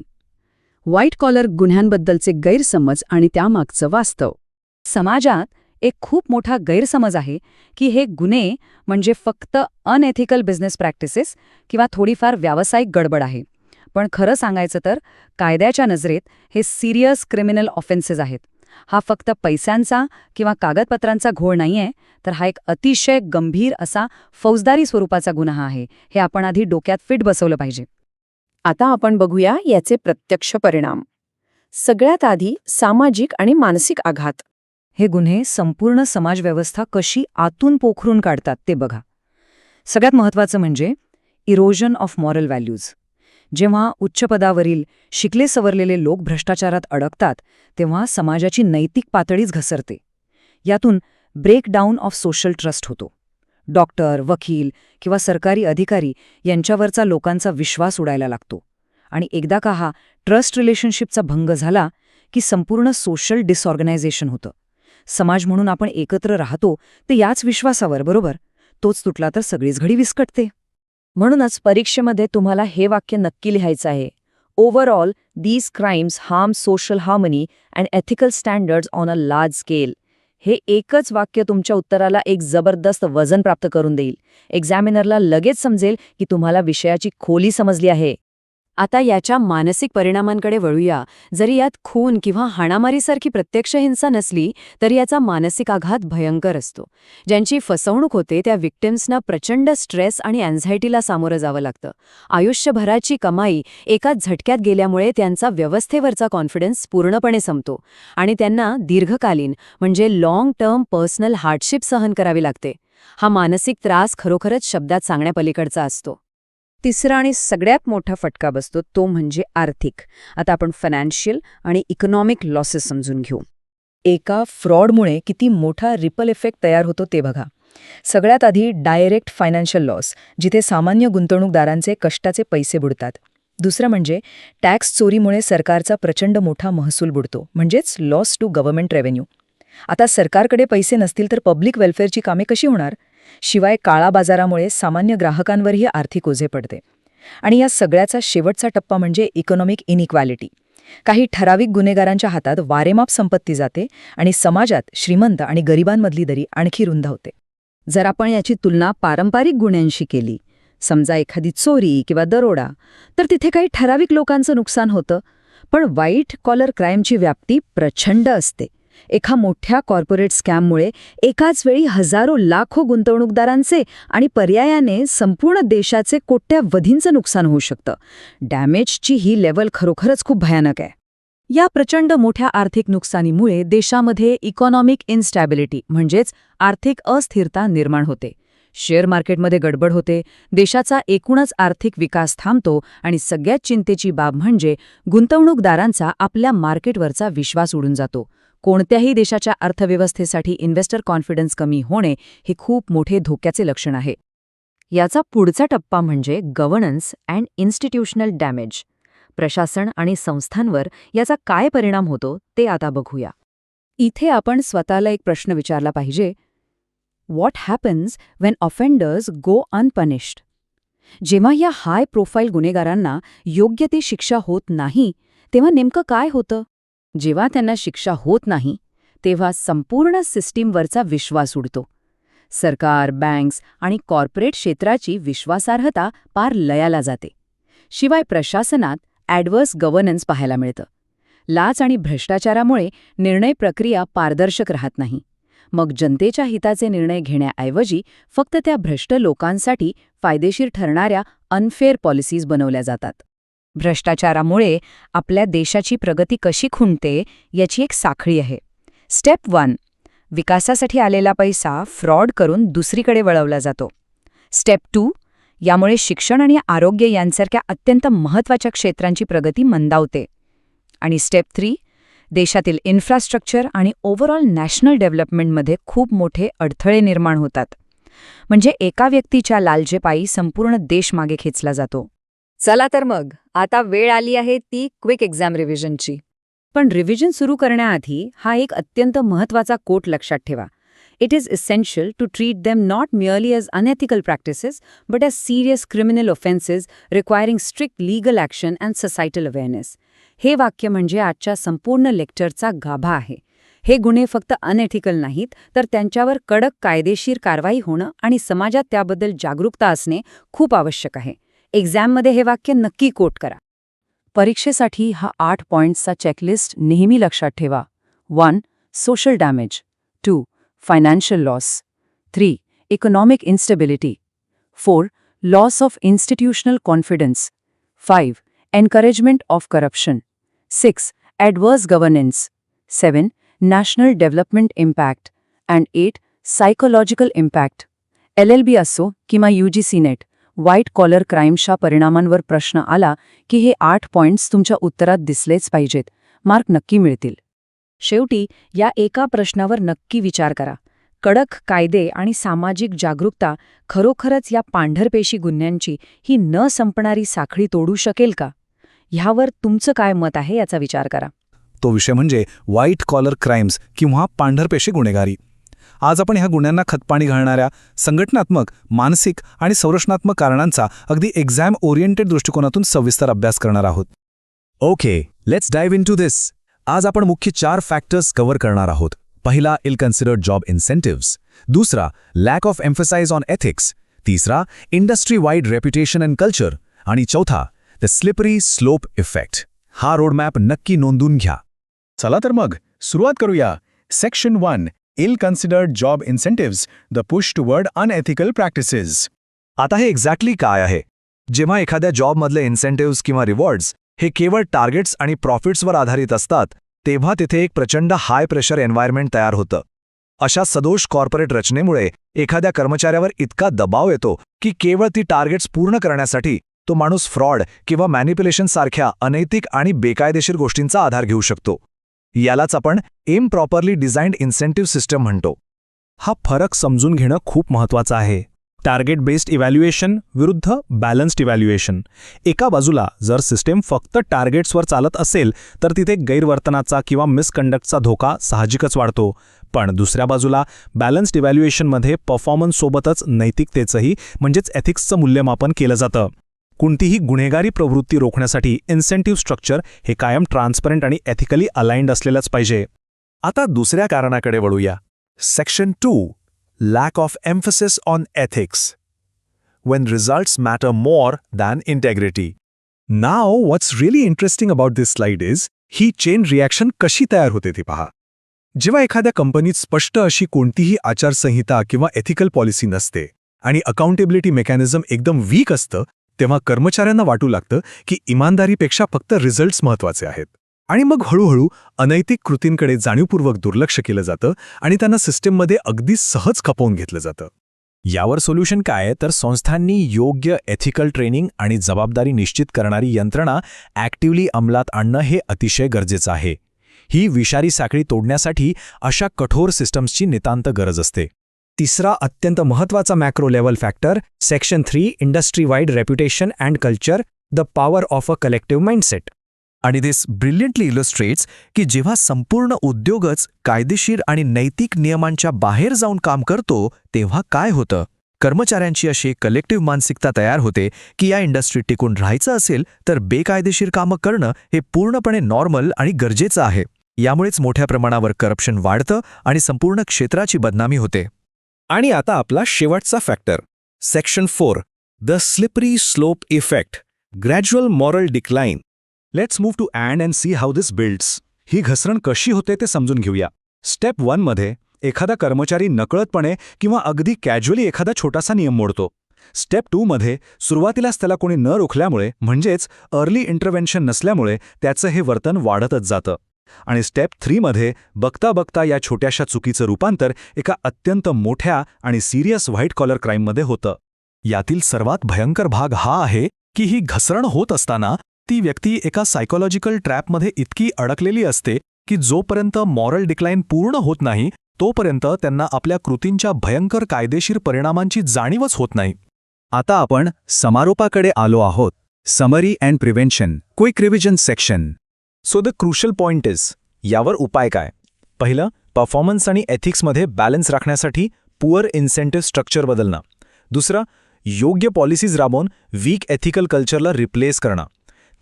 व्हाईट कॉलर गुन्ह्यांबद्दलचे गैरसमज आणि त्यामागचं वास्तव. समाजात एक खूप मोठा गैरसमज आहे की हे गुन्हे म्हणजे फक्त अनएथिकल बिझनेस प्रॅक्टिसेस किंवा थोडीफार व्यावसायिक गडबड आहे. पण खरं सांगायचं तर कायद्याच्या नजरेत हे सिरियस क्रिमिनल ऑफेन्सेस आहेत. हा फक्त पैशांचा किंवा कागदपत्रांचा घोळ नाहीये, तर हा एक अतिशय गंभीर असा फौजदारी स्वरूपाचा गुन्हा आहे. हे आपण आधी डोक्यात फिट बसवलं पाहिजे. आता आपण बघूया याचे प्रत्यक्ष परिणाम. सगळ्यात आधी सामाजिक आणि मानसिक आघात. हे गुन्हे संपूर्ण समाजव्यवस्था कशी आतून पोखरून काढतात ते बघा. सगळ्यात महत्त्वाचं म्हणजे इरोजन ऑफ मॉरल व्हॅल्यूज. जेव्हा उच्च पदावरील शिकले सवरलेले लोक भ्रष्टाचारात अडकतात तेव्हा समाजाची नैतिक पातळीच घसरते. यातून ब्रेकडाऊन ऑफ सोशल ट्रस्ट होतो. डॉक्टर, वकील किंवा सरकारी अधिकारी यांच्यावरचा लोकांचा विश्वास उडायला लागतो. आणि एकदा का हा ट्रस्ट रिलेशनशिपचा भंग झाला की संपूर्ण सोशल डिसऑर्गनायझेशन होतं. समाज म्हणून आपण एकत्र राहतो ते याच विश्वासावर, बरोबर? तोच तुटला तर सगळीच घडी विस्कटते. म्हणूनच परीक्षेमध्ये तुम्हाला हे वाक्य नक्की लिहायचं आहे. Overall these crimes harm social harmony and ethical standards on a large scale. हे एकच वाक्य तुमच्या उत्तराला एक जबरदस्त वजन प्राप्त करून देईल. एक्झामिनरला लगेच समजेल की तुम्हाला विषयाची खोली समजली आहे. आता याच्या मानसिक परिणामांकडे वळूया. जरी यात खून किंवा हाणामारीसारखी प्रत्यक्ष हिंसा नसली तरी याचा मानसिक आघात भयंकर असतो. ज्यांची फसवणूक होते त्या विक्टिम्सना प्रचंड स्ट्रेस आणि अँझायटीला सामोरं जावं लागतं. आयुष्यभराची कमाई एकाच झटक्यात गेल्यामुळे त्यांचा व्यवस्थेवरचा कॉन्फिडन्स पूर्णपणे संपतो आणि त्यांना दीर्घकालीन म्हणजे लाँग टर्म पर्सनल हार्डशिप सहन करावी लागते. हा मानसिक त्रास खरोखरच शब्दात सांगण्यापलीकडचा असतो. तिसरा आणि सगळ्यात मोठा फटका बसतो तो म्हणजे आर्थिक. आता आपण फायनान्शियल आणि इकॉनॉमिक लॉसेस समजून घेऊ. एका फ्रॉडमुळे किती मोठा रिपल इफेक्ट तयार होतो ते बघा. सगळ्यात आधी डायरेक्ट फायनान्शियल लॉस, जिथे सामान्य गुंतवणूकदारांचे कष्टाचे पैसे बुडतात. दुसरं म्हणजे टॅक्स चोरीमुळे सरकारचा प्रचंड मोठा महसूल बुडतो, म्हणजेच लॉस टू गव्हर्नमेंट रेव्हेन्यू. आता सरकारकडे पैसे नसतील तर पब्लिक वेल्फेअरची कामे कशी होणार? शिवाय काळा बाजारामुळे सामान्य ग्राहकांवरही आर्थिक ओझे पडते. आणि या सगळ्याचा शेवटचा टप्पा म्हणजे इकॉनॉमिक इनइक्वॅलिटी. काही ठराविक गुन्हेगारांच्या हातात वारेमाप संपत्ती जाते आणि समाजात श्रीमंत आणि गरिबांमधली दरी आणखी रुंद होते. जर आपण याची तुलना पारंपरिक गुन्ह्यांशी केली, समजा एखादी चोरी किंवा दरोडा, तर तिथे काही ठराविक लोकांचं नुकसान होतं. पण व्हाईट कॉलर क्राईमची व्याप्ती प्रचंड असते. एका मोठ्या कॉर्पोरेट स्कॅममुळे एकाच वेळी हजारो लाखो गुंतवणूकदारांचे आणि पर्यायाने संपूर्ण देशाचे कोट्यावधींचं नुकसान होऊ शकतं. डॅमेजची ही लेव्हल खरोखरच खूप भयानक आहे. या प्रचंड मोठ्या आर्थिक नुकसानीमुळे देशामध्ये इकॉनॉमिक इन्स्टॅबिलिटी म्हणजेच आर्थिक अस्थिरता निर्माण होते. शेअर मार्केटमध्ये गडबड होते, देशाचा एकूणच आर्थिक विकास थांबतो आणि सगळ्यात चिंतेची बाब म्हणजे गुंतवणूकदारांचा आपल्या मार्केटवरचा विश्वास उडून जातो. कोणत्याही देशाच्या अर्थव्यवस्थेसाठी इन्व्हेस्टर कॉन्फिडन्स कमी होणे हे खूप मोठे धोक्याचे लक्षण आहे. याचा पुढचा टप्पा म्हणजे गव्हर्नन्स अँड इन्स्टिट्यूशनल डॅमेज. प्रशासन आणि संस्थांवर याचा काय परिणाम होतो ते आता बघूया. इथे आपण स्वतःला एक प्रश्न विचारला पाहिजे. व्हॉट हॅपन्स व्हेन ऑफेंडर्स गो अनपनिश्ड? जेव्हा या हाय प्रोफाईल गुन्हेगारांना योग्य ती शिक्षा होत नाही तेव्हा नेमकं काय होतं? जेव्हा त्यांना शिक्षा होत नाही तेव्हा संपूर्ण सिस्टीमवरचा विश्वास उडतो. सरकार, बँक्स आणि कॉर्पोरेट क्षेत्राची विश्वासार्हता पार लयाला जाते. शिवाय प्रशासनात ॲडव्हर्स गव्हर्नन्स पाहायला मिळतं. लाच आणि भ्रष्टाचारामुळे निर्णय प्रक्रिया पारदर्शक राहत नाही. मग जनतेच्या हिताचे निर्णय घेण्याऐवजी फक्त त्या भ्रष्ट लोकांसाठी फायदेशीर ठरणाऱ्या अनफेअर पॉलिसीज बनवल्या जातात. भ्रष्टाचारामुळे आपल्या देशाची प्रगती कशी खुंटते याची एक साखळी आहे. स्टेप 1, विकासासाठी आलेला पैसा फ्रॉड करून दुसरीकडे वळवला जातो. स्टेप 2, यामुळे शिक्षण आणि आरोग्य यांसारख्या अत्यंत महत्त्वाच्या क्षेत्रांची प्रगती मंदावते. आणि स्टेप 3, देशातील इन्फ्रास्ट्रक्चर आणि ओव्हरऑल नॅशनल डेव्हलपमेंटमध्ये खूप मोठे अडथळे निर्माण होतात. म्हणजे एका व्यक्तीच्या लालचेपायी संपूर्ण देश मागे खेचला जातो. चला तर मग आता वेळ आली आहे ती क्विक एक्झाम रिव्हिजनची. पण रिव्हिजन सुरू करण्याआधी हा एक अत्यंत महत्त्वाचा कोट लक्षात ठेवा. It is essential to treat them not merely as unethical practices, but as serious criminal offenses requiring strict legal action and societal awareness. हे वाक्य म्हणजे आजच्या संपूर्ण लेक्चरचा गाभा आहे. हे गुन्हे फक्त अनएथिकल नाहीत, तर त्यांच्यावर कडक कायदेशीर कारवाई होणं आणि समाजात त्याबद्दल जागरूकता असणे खूप आवश्यक आहे. एक्झाममध्ये हे वाक्य नक्की कोट करा. परीक्षेसाठी हा 8 पॉइंट्सचा चेकलिस्ट नेहमी लक्षात ठेवा. 1. Social damage. 2. Financial loss. 3. Economic instability. 4. Loss of institutional confidence. 5. Encouragement of corruption. 6. Adverse governance. 7. National development impact. And 8. Psychological impact. LLB असो किंवा UGC नेट, व्हाईट कॉलर क्राईम्सच्या परिणामांवर प्रश्न आला की हे 8 पॉइंट्स तुमच्या उत्तरात दिसलेच पाहिजेत. मार्क नक्की मिळतील. शेवटी या एका प्रश्नावर नक्की विचार करा. कडक कायदे आणि सामाजिक जागरूकता खरोखरच या पांढरपेशी गुन्ह्यांची ही न संपणारी साखळी तोडू शकेल का? ह्यावर तुमचं काय मत आहे याचा विचार करा. तो विषय म्हणजे व्हाईट कॉलर क्राईम्स किंवा पांढरपेशी गुन्हेगारी. आज आपण ह्या गुन्ह्यांना खतपाणी घालणाऱ्या संघटनात्मक, मानसिक आणि संरचनात्मक कारणांचा अगदी एक्झाम ओरिएंटेड दृष्टिकोनातून सविस्तर अभ्यास करणार आहोत. ओके, लेट्स डाइव्ह इनटू दिस. आज आपण मुख्य 4 फॅक्टर्स कव्हर करणार आहोत. पहिला, इल कन्सिडर्ड जॉब इन्सेंटिव्स. दुसरा, lack of emphasize on ethics. तिसरा, industry wide reputation and culture. आणि चौथा, द स्लिपरी स्लोप इफेक्ट. हा रोडमॅप नक्की नोंदून घ्या. चला तर मग सुरुवात करूया. Section 1, ill considered job incentives, the push toward unethical practices. आता हे एक्झॅक्टली काय आहे? जेव्हा एखाद्या जॉबमधले इन्सेंटिव्स किंवा रिवॉर्ड्स हे केवळ टार्गेट्स आणि प्रॉफिट्सवर आधारित असतात, तेव्हा तिथे एक प्रचंड हाय प्रेशर एन्व्हायरमेंट तयार होतं. अशा सदोष कॉर्पोरेट रचनेमुळे एखाद्या कर्मचाऱ्यावर इतका दबाव येतो की केवळ ती टार्गेट्स पूर्ण करण्यासाठी तो माणूस फ्रॉड किंवा मॅनिप्युलेशन सारख्या अनैतिक आणि बेकायदेशीर गोष्टींचा आधार घेऊ शकतो. यालाच आपण इम्प्रॉपरली डिझाइन्ड इन्सेंटिव्ह सिस्टम म्हणतो. हा फरक समजून घेणं खूप महत्त्वाचं आहे. टार्गेट बेस्ड इव्हॅल्युएशन विरुद्ध बॅलन्स्ड इव्हॅल्युएशन. एका बाजूला जर सिस्टेम फक्त टार्गेट्सवर चालत असेल तर तिथे गैरवर्तनाचा किंवा मिसकंडक्टचा धोका साहजिकच वाढतो. पण दुसऱ्या बाजूला बॅलन्स्ड इव्हॅल्युएशनमध्ये परफॉर्मन्ससोबतच नैतिकतेचंही म्हणजेच एथिक्सचं मूल्यमापन केलं जातं. कोणतीही गुन्हेगारी प्रवृत्ती रोखण्यासाठी इन्सेंटिव्ह स्ट्रक्चर हे कायम ट्रान्सपरंट आणि एथिकली अलाइन्ड असलेलंच पाहिजे. आता दुसऱ्या कारणाकडे वळूया. Section 2, lack of emphasis on ethics. when results matter more than integrity. Now, what's really interesting about this slide is he chain reaction कशी तयार होते ती पहा. जेव्हा एखाद्या कंपनीत स्पष्ट अशी कोणतीही आचारसंहिता किंवा एथिकल पॉलिसी नसते आणि अकाउंटेबिलिटी मेकॅनिझम एकदम वीक असतं, तेव्हा कर्मचाऱ्यांना वाटू लागतं की इमानदारीपेक्षा फक्त रिझल्ट्स महत्त्वाचे आहेत. आणि मग हळूहळू अनैतिक कृतींकडे जाणीवपूर्वक दुर्लक्ष केलं जातं आणि त्यांना सिस्टीममध्ये अगदी सहज खपवून घेतलं जातं. यावर सोल्युशन काय तर संस्थांनी योग्य एथिकल ट्रेनिंग आणि जबाबदारी निश्चित करणारी यंत्रणा ॲक्टिव्हली अंमलात आणणं हे अतिशय गरजेचं आहे. ही विषारी साखळी तोडण्यासाठी अशा कठोर सिस्टम्सची नितांत गरज असते. तिसरा अत्यंत महत्त्वाचा macro level factor, section 3, industry wide reputation and culture, the power of a collective mindset. आणि दिस ब्रिलियंटली इलस्ट्रेट्स की जेव्हा संपूर्ण उद्योगच कायदेशीर आणि नैतिक नियमांच्या बाहेर जाऊन काम करतो, तेव्हा काय होतं? कर्मचाऱ्यांची अशी कलेक्टिव्ह मानसिकता तयार होते की या इंडस्ट्रीत टिकून राहायचं असेल तर बेकायदेशीर कामं करणं हे पूर्णपणे नॉर्मल आणि गरजेचं आहे. यामुळेच मोठ्या प्रमाणावर करप्शन वाढतं आणि संपूर्ण क्षेत्राची बदनामी होते. आणि आता आपला शेवटचा factor, section 4, the slippery slope effect, gradual moral decline. Let's move to and see how this builds. ही घसरण कशी होते ते समजून घेऊया. स्टेप 1 मध्ये एखादा कर्मचारी नकळतपणे किंवा अगदी कॅज्युअली एखादा छोटासा नियम मोडतो. स्टेप 2 मध्ये सुरुवातीलाच त्याला कोणी न रोखल्यामुळे म्हणजेच अर्ली इंटरव्हेन्शन नसल्यामुळे त्याचं हे वर्तन वाढतच जातं. आणि स्टेप 3 मध्ये बघता बघता या छोट्याशा चुकीचं रूपांतर एका अत्यंत मोठ्या आणि सिरियस व्हाईट कॉलर क्राईममध्ये होतं. यातील सर्वात भयंकर भाग हा आहे की ही घसरण होत असताना ती व्यक्ती एका सायकोलॉजिकल ट्रॅपमध्ये इतकी अडकलेली असते की जोपर्यंत मॉरल डिक्लाइन पूर्ण होत नाही तोपर्यंत त्यांना आपल्या कृतींच्या भयंकर कायदेशीर परिणामांची जाणीवच होत नाही. आता आपण समारोपाकडे आलो आहोत. Summary and prevention, quick revision section. So the crucial point is, यावर उपाय काय? पहिलं, परफॉर्मन्स आणि एथिक्समध्ये बॅलन्स राखण्यासाठी पुअर इन्सेंटिव्ह स्ट्रक्चर बदलणं. दुसरं, योग्य पॉलिसीज राबवून वीक एथिकल कल्चरला रिप्लेस करणं.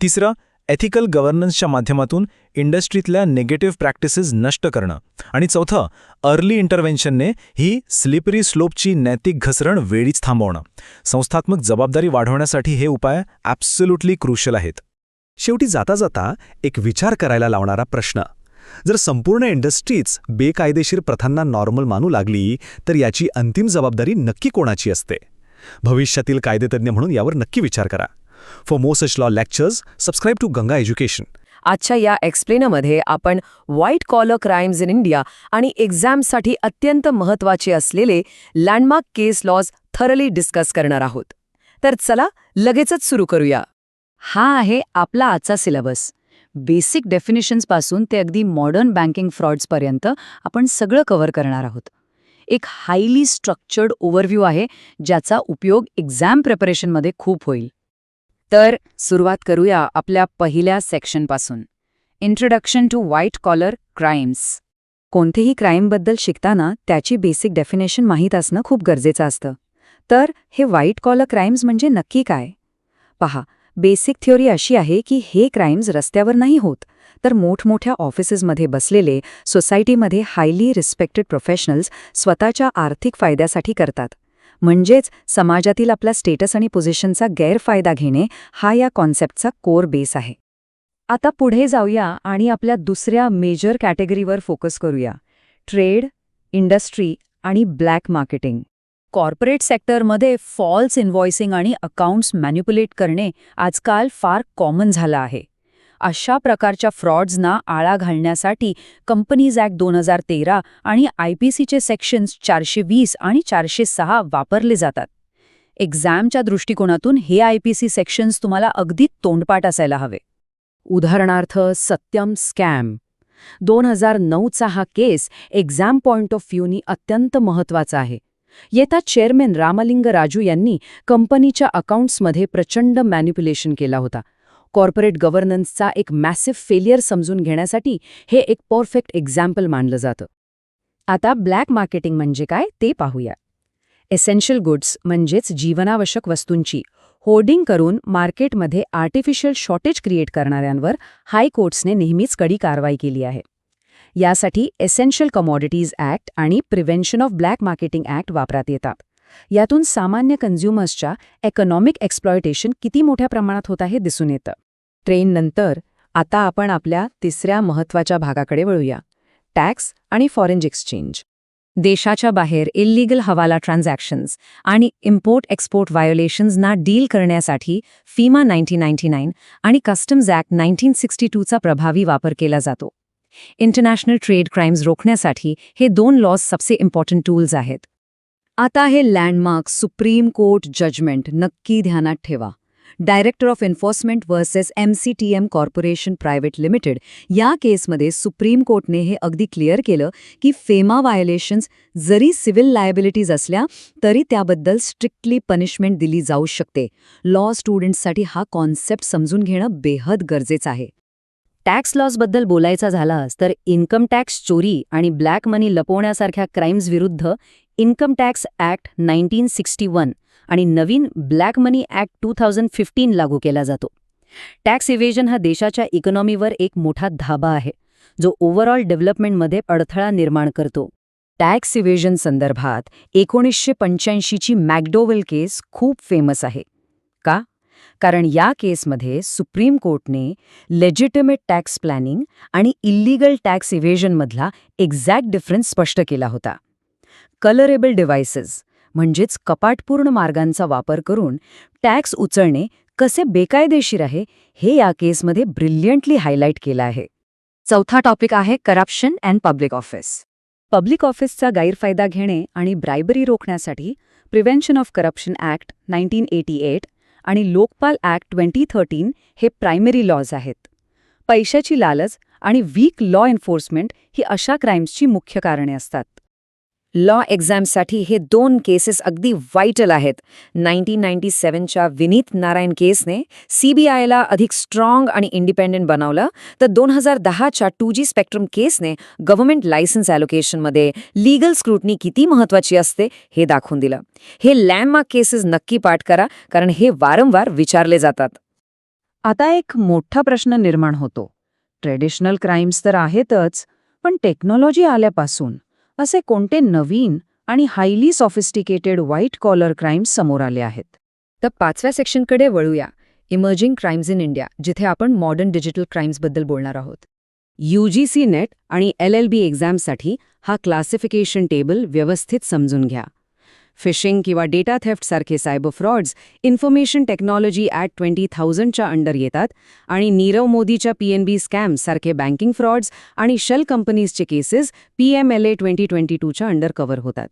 तिसरं, एथिकल गव्हर्नन्सच्या माध्यमातून इंडस्ट्रीतल्या निगेटिव्ह प्रॅक्टिसेस नष्ट करणं. आणि चौथं, अर्ली इंटरव्हेन्शनने ही स्लिपरी स्लोपची नैतिक घसरण वेळीच थांबवणं. संस्थात्मक जबाबदारी वाढवण्यासाठी हे उपाय ॲब्सोल्युटली क्रुशल आहेत. शेवटी जाता जाता एक विचार करायला लावणारा प्रश्न. जर संपूर्ण इंडस्ट्रीच बेकायदेशीर प्रथांना नॉर्मल मानू लागली तर याची अंतिम जबाबदारी नक्की कोणाची असते? भविष्यातील कायदेतज्ञ म्हणून यावर नक्की विचार करा. For more such law lectures subscribe to Ganga education. आजच्या या एक्सप्लेनमध्ये आपण white collar crimes in India आणि एक्झामसाठी अत्यंत महत्त्वाचे असलेले landmark case laws thoroughly discuss करणार आहोत. तर चला लगेचच सुरू करूया. हा आहे आपला आजचा सिलेबस. बेसिक डेफिनिशन्सपासून ते अगदी मॉडर्न बँकिंग फ्रॉड्सपर्यंत आपण सगळं कव्हर करणार आहोत. एक हायली स्ट्रक्चर्ड ओव्हरव्ह्यू आहे ज्याचा उपयोग एक्झाम प्रिपरेशनमध्ये खूप होईल. तर सुरुवात करूया आपल्या पहिल्या सेक्शनपासून, introduction to white collar crimes. कोणतेही क्राईमबद्दल शिकताना त्याची बेसिक डेफिनेशन माहीत असणं खूप गरजेचं असतं. तर हे व्हाईट कॉलर क्राईम्स म्हणजे नक्की काय? पहा, बेसिक थिअरी अशी आहे की हे क्राईम्स रस्त्यावर नाही होत, तर मोठमोठ्या ऑफिसेसमध्ये बसलेले, सोसायटीमध्ये हायली रिस्पेक्टेड प्रोफेशनल्स स्वतःच्या आर्थिक फायद्यासाठी करतात. म्हणजेच समाजातील आपला स्टेटस आणि पोझिशनचा गैरफायदा घेणे हा या कॉन्सेप्टचा कोर बेस आहे. आता पुढे जाऊया आणि आपल्या दुसऱ्या मेजर कॅटेगरीवर फोकस करूया, ट्रेड, इंडस्ट्री आणि ब्लॅक मार्केटिंग. कॉर्पोरेट सेक्टरमध्ये फॉल्स इनव्हॉइसिंग आणि अकाउंट्स मॅन्युप्युलेट करणे आजकाल फार कॉमन झालं आहे. अशा प्रकारच्या फ्रॉड्सना आळा घालण्यासाठी कंपनीज ॲक्ट 2013 आणि IPCचे सेक्शन्स 420 आणि 406 वापरले जातात. एक्झामच्या दृष्टिकोनातून हे IPC सेक्शन्स तुम्हाला अगदी तोंडपाठ असायला हवे. उदाहरणार्थ सत्यम स्कॅम 2009चा हा केस एक्झाम पॉइंट ऑफ व्ह्यूनी अत्यंत महत्त्वाचा आहे. येता चेअरमॅन रामलिंग राजू यांनी कंपनीच्या अकाउंट्समध्ये प्रचंड मॅन्युप्युलेशन केला होता. कॉर्पोरेट गव्हर्नन्सचा एक मॅसिव्ह फेलियर समजून घेण्यासाठी हे एक परफेक्ट एक्झाम्पल मानलं जातं. आता ब्लॅक मार्केटिंग म्हणजे काय ते पाहूया. एसेन्शियल गुड्स म्हणजेच जीवनावश्यक वस्तूंची होर्डिंग करून मार्केटमध्ये आर्टिफिशियल शॉर्टेज क्रिएट करणाऱ्यांवर हायकोर्ट्सने नेहमीच कडी कारवाई केली आहे. यासाठी एसेन्शियल कमॉडिटीज ॲक्ट आणि prevention of black marketing act वापरात येतात. यातून सामान्य कन्झ्युमर्सच्या इकॉनॉमिक एक्सप्लॉयटेशन किती मोठ्या प्रमाणात होत आहे दिसून येतं. ट्रेननंतर आता आपण आपल्या तिसऱ्या महत्त्वाच्या भागाकडे वळूया, टॅक्स आणि फॉरेन एक्सचेंज. देशाच्या बाहेर इल्लीगल हवाला ट्रान्झॅक्शन्स आणि इम्पोर्ट एक्सपोर्ट व्हायोलेशन्सना डील करण्यासाठी FEMA 1999 आणि कस्टम्स ॲक्ट 1962चा प्रभावी वापर केला जातो. इंटरनॅशनल ट्रेड क्राईम्स रोखण्यासाठी हे दोन लॉज सबसे इम्पॉर्टंट टूल्स आहेत. आता हे लँडमार्क सुप्रीम कोर्ट जजमेंट नक्की ध्यानात ठेवा. Director of enforcement versus MCTM corporation private limited या केसमध्ये सुप्रीम कोर्टने हे अगदी क्लिअर केलं की FEMA व्हायोलेशन्स जरी सिव्हिल लायबिलिटीज असल्या तरी त्याबद्दल स्ट्रिक्टली पनिशमेंट दिली जाऊ शकते. लॉ स्टुडंट्ससाठी हा कॉन्सेप्ट समजून घेणं बेहद गरजेचं आहे. टॅक्स लॉजबद्दल बोलायचा झालास तर इन्कम टॅक्स चोरी आणि ब्लॅक मनी लपवण्यासारख्या क्राईम्स विरुद्ध इन्कम टॅक्स ॲक्ट 1961 आणि नवीन ब्लॅक मनी ॲक्ट 2015 लागू केला जातो. टॅक्स इव्हेजन हा देशाच्या इकॉनॉमीवर एक मोठा धाबा आहे जो ओव्हरऑल डेव्हलपमेंटमध्ये अडथळा निर्माण करतो. टॅक्स इव्हेजन संदर्भात 1985ची मॅकडोवेल केस खूप फेमस आहे. का? कारण या केसमध्ये सुप्रीम कोर्टने लेजिटिमेट टॅक्स प्लॅनिंग आणि इल्लीगल टॅक्स इव्हेजनमधला एक्झॅक्ट डिफरन्स स्पष्ट केला होता. कलरेबल डिव्हाइसेस म्हणजेच कपाटपूर्ण मार्गांचा वापर करून टॅक्स उचलणे कसे बेकायदेशीर आहे हे या केसमध्ये ब्रिलियंटली हायलाईट केलं आहे. चौथा टॉपिक आहे corruption and public office. Public ऑफिसचा गैरफायदा घेणे आणि ब्रायबरी रोखण्यासाठी प्रिव्हेन्शन ऑफ करप्शन ॲक्ट 1988 आणि लोकपाल ॲक्ट 2013 हे प्रायमरी लॉज आहेत. पैशाची लालच आणि वीक लॉ एन्फोर्समेंट ही अशा क्राईम्सची मुख्य कारणे असतात. लॉ एक्झामसाठी हे दोन केसेस अगदी व्हायटल आहेत. 1997च्या विनीत नारायण केसने CBIला अधिक स्ट्रॉंग आणि इंडिपेंडेंट बनवलं, तर 2010च्या 2G स्पेक्ट्रम केसने गव्हर्नमेंट लायसन्स ॲलोकेशनमध्ये लीगल स्क्रुटनी किती महत्त्वाची असते हे दाखवून दिलं. हे लँडमार्क केसेस नक्की पाठ करा कारण हे वारंवार विचारले जातात. आता एक मोठा प्रश्न निर्माण होतो. ट्रेडिशनल क्राईम्स तर आहेतच, पण टेक्नॉलॉजी आल्यापासून असे कोणते नवीन आणि highly sophisticated white collar crimes समोर आले आहेत? तर पाचव्या सेक्शनकडे वळूया, इमर्जिंग क्राईम्स इन इंडिया, जिथे आपण मॉडर्न डिजिटल क्राईम्सबद्दल बोलणार आहोत. UGC नेट आणि LLB एक्झामसाठी हा क्लासिफिकेशन टेबल व्यवस्थित समजून घ्या. फिशिंग किंवा डेटा थेफ्ट सारखे cyber frauds information technology act 20,000च्या अंडर येतात आणि नीरव मोदीच्या PNB स्कॅम सारखे बँकिंग फ्रॉड्स आणि शेल कंपनीजचे केसेस PMLA 2022च्या अंडर कव्हर होतात.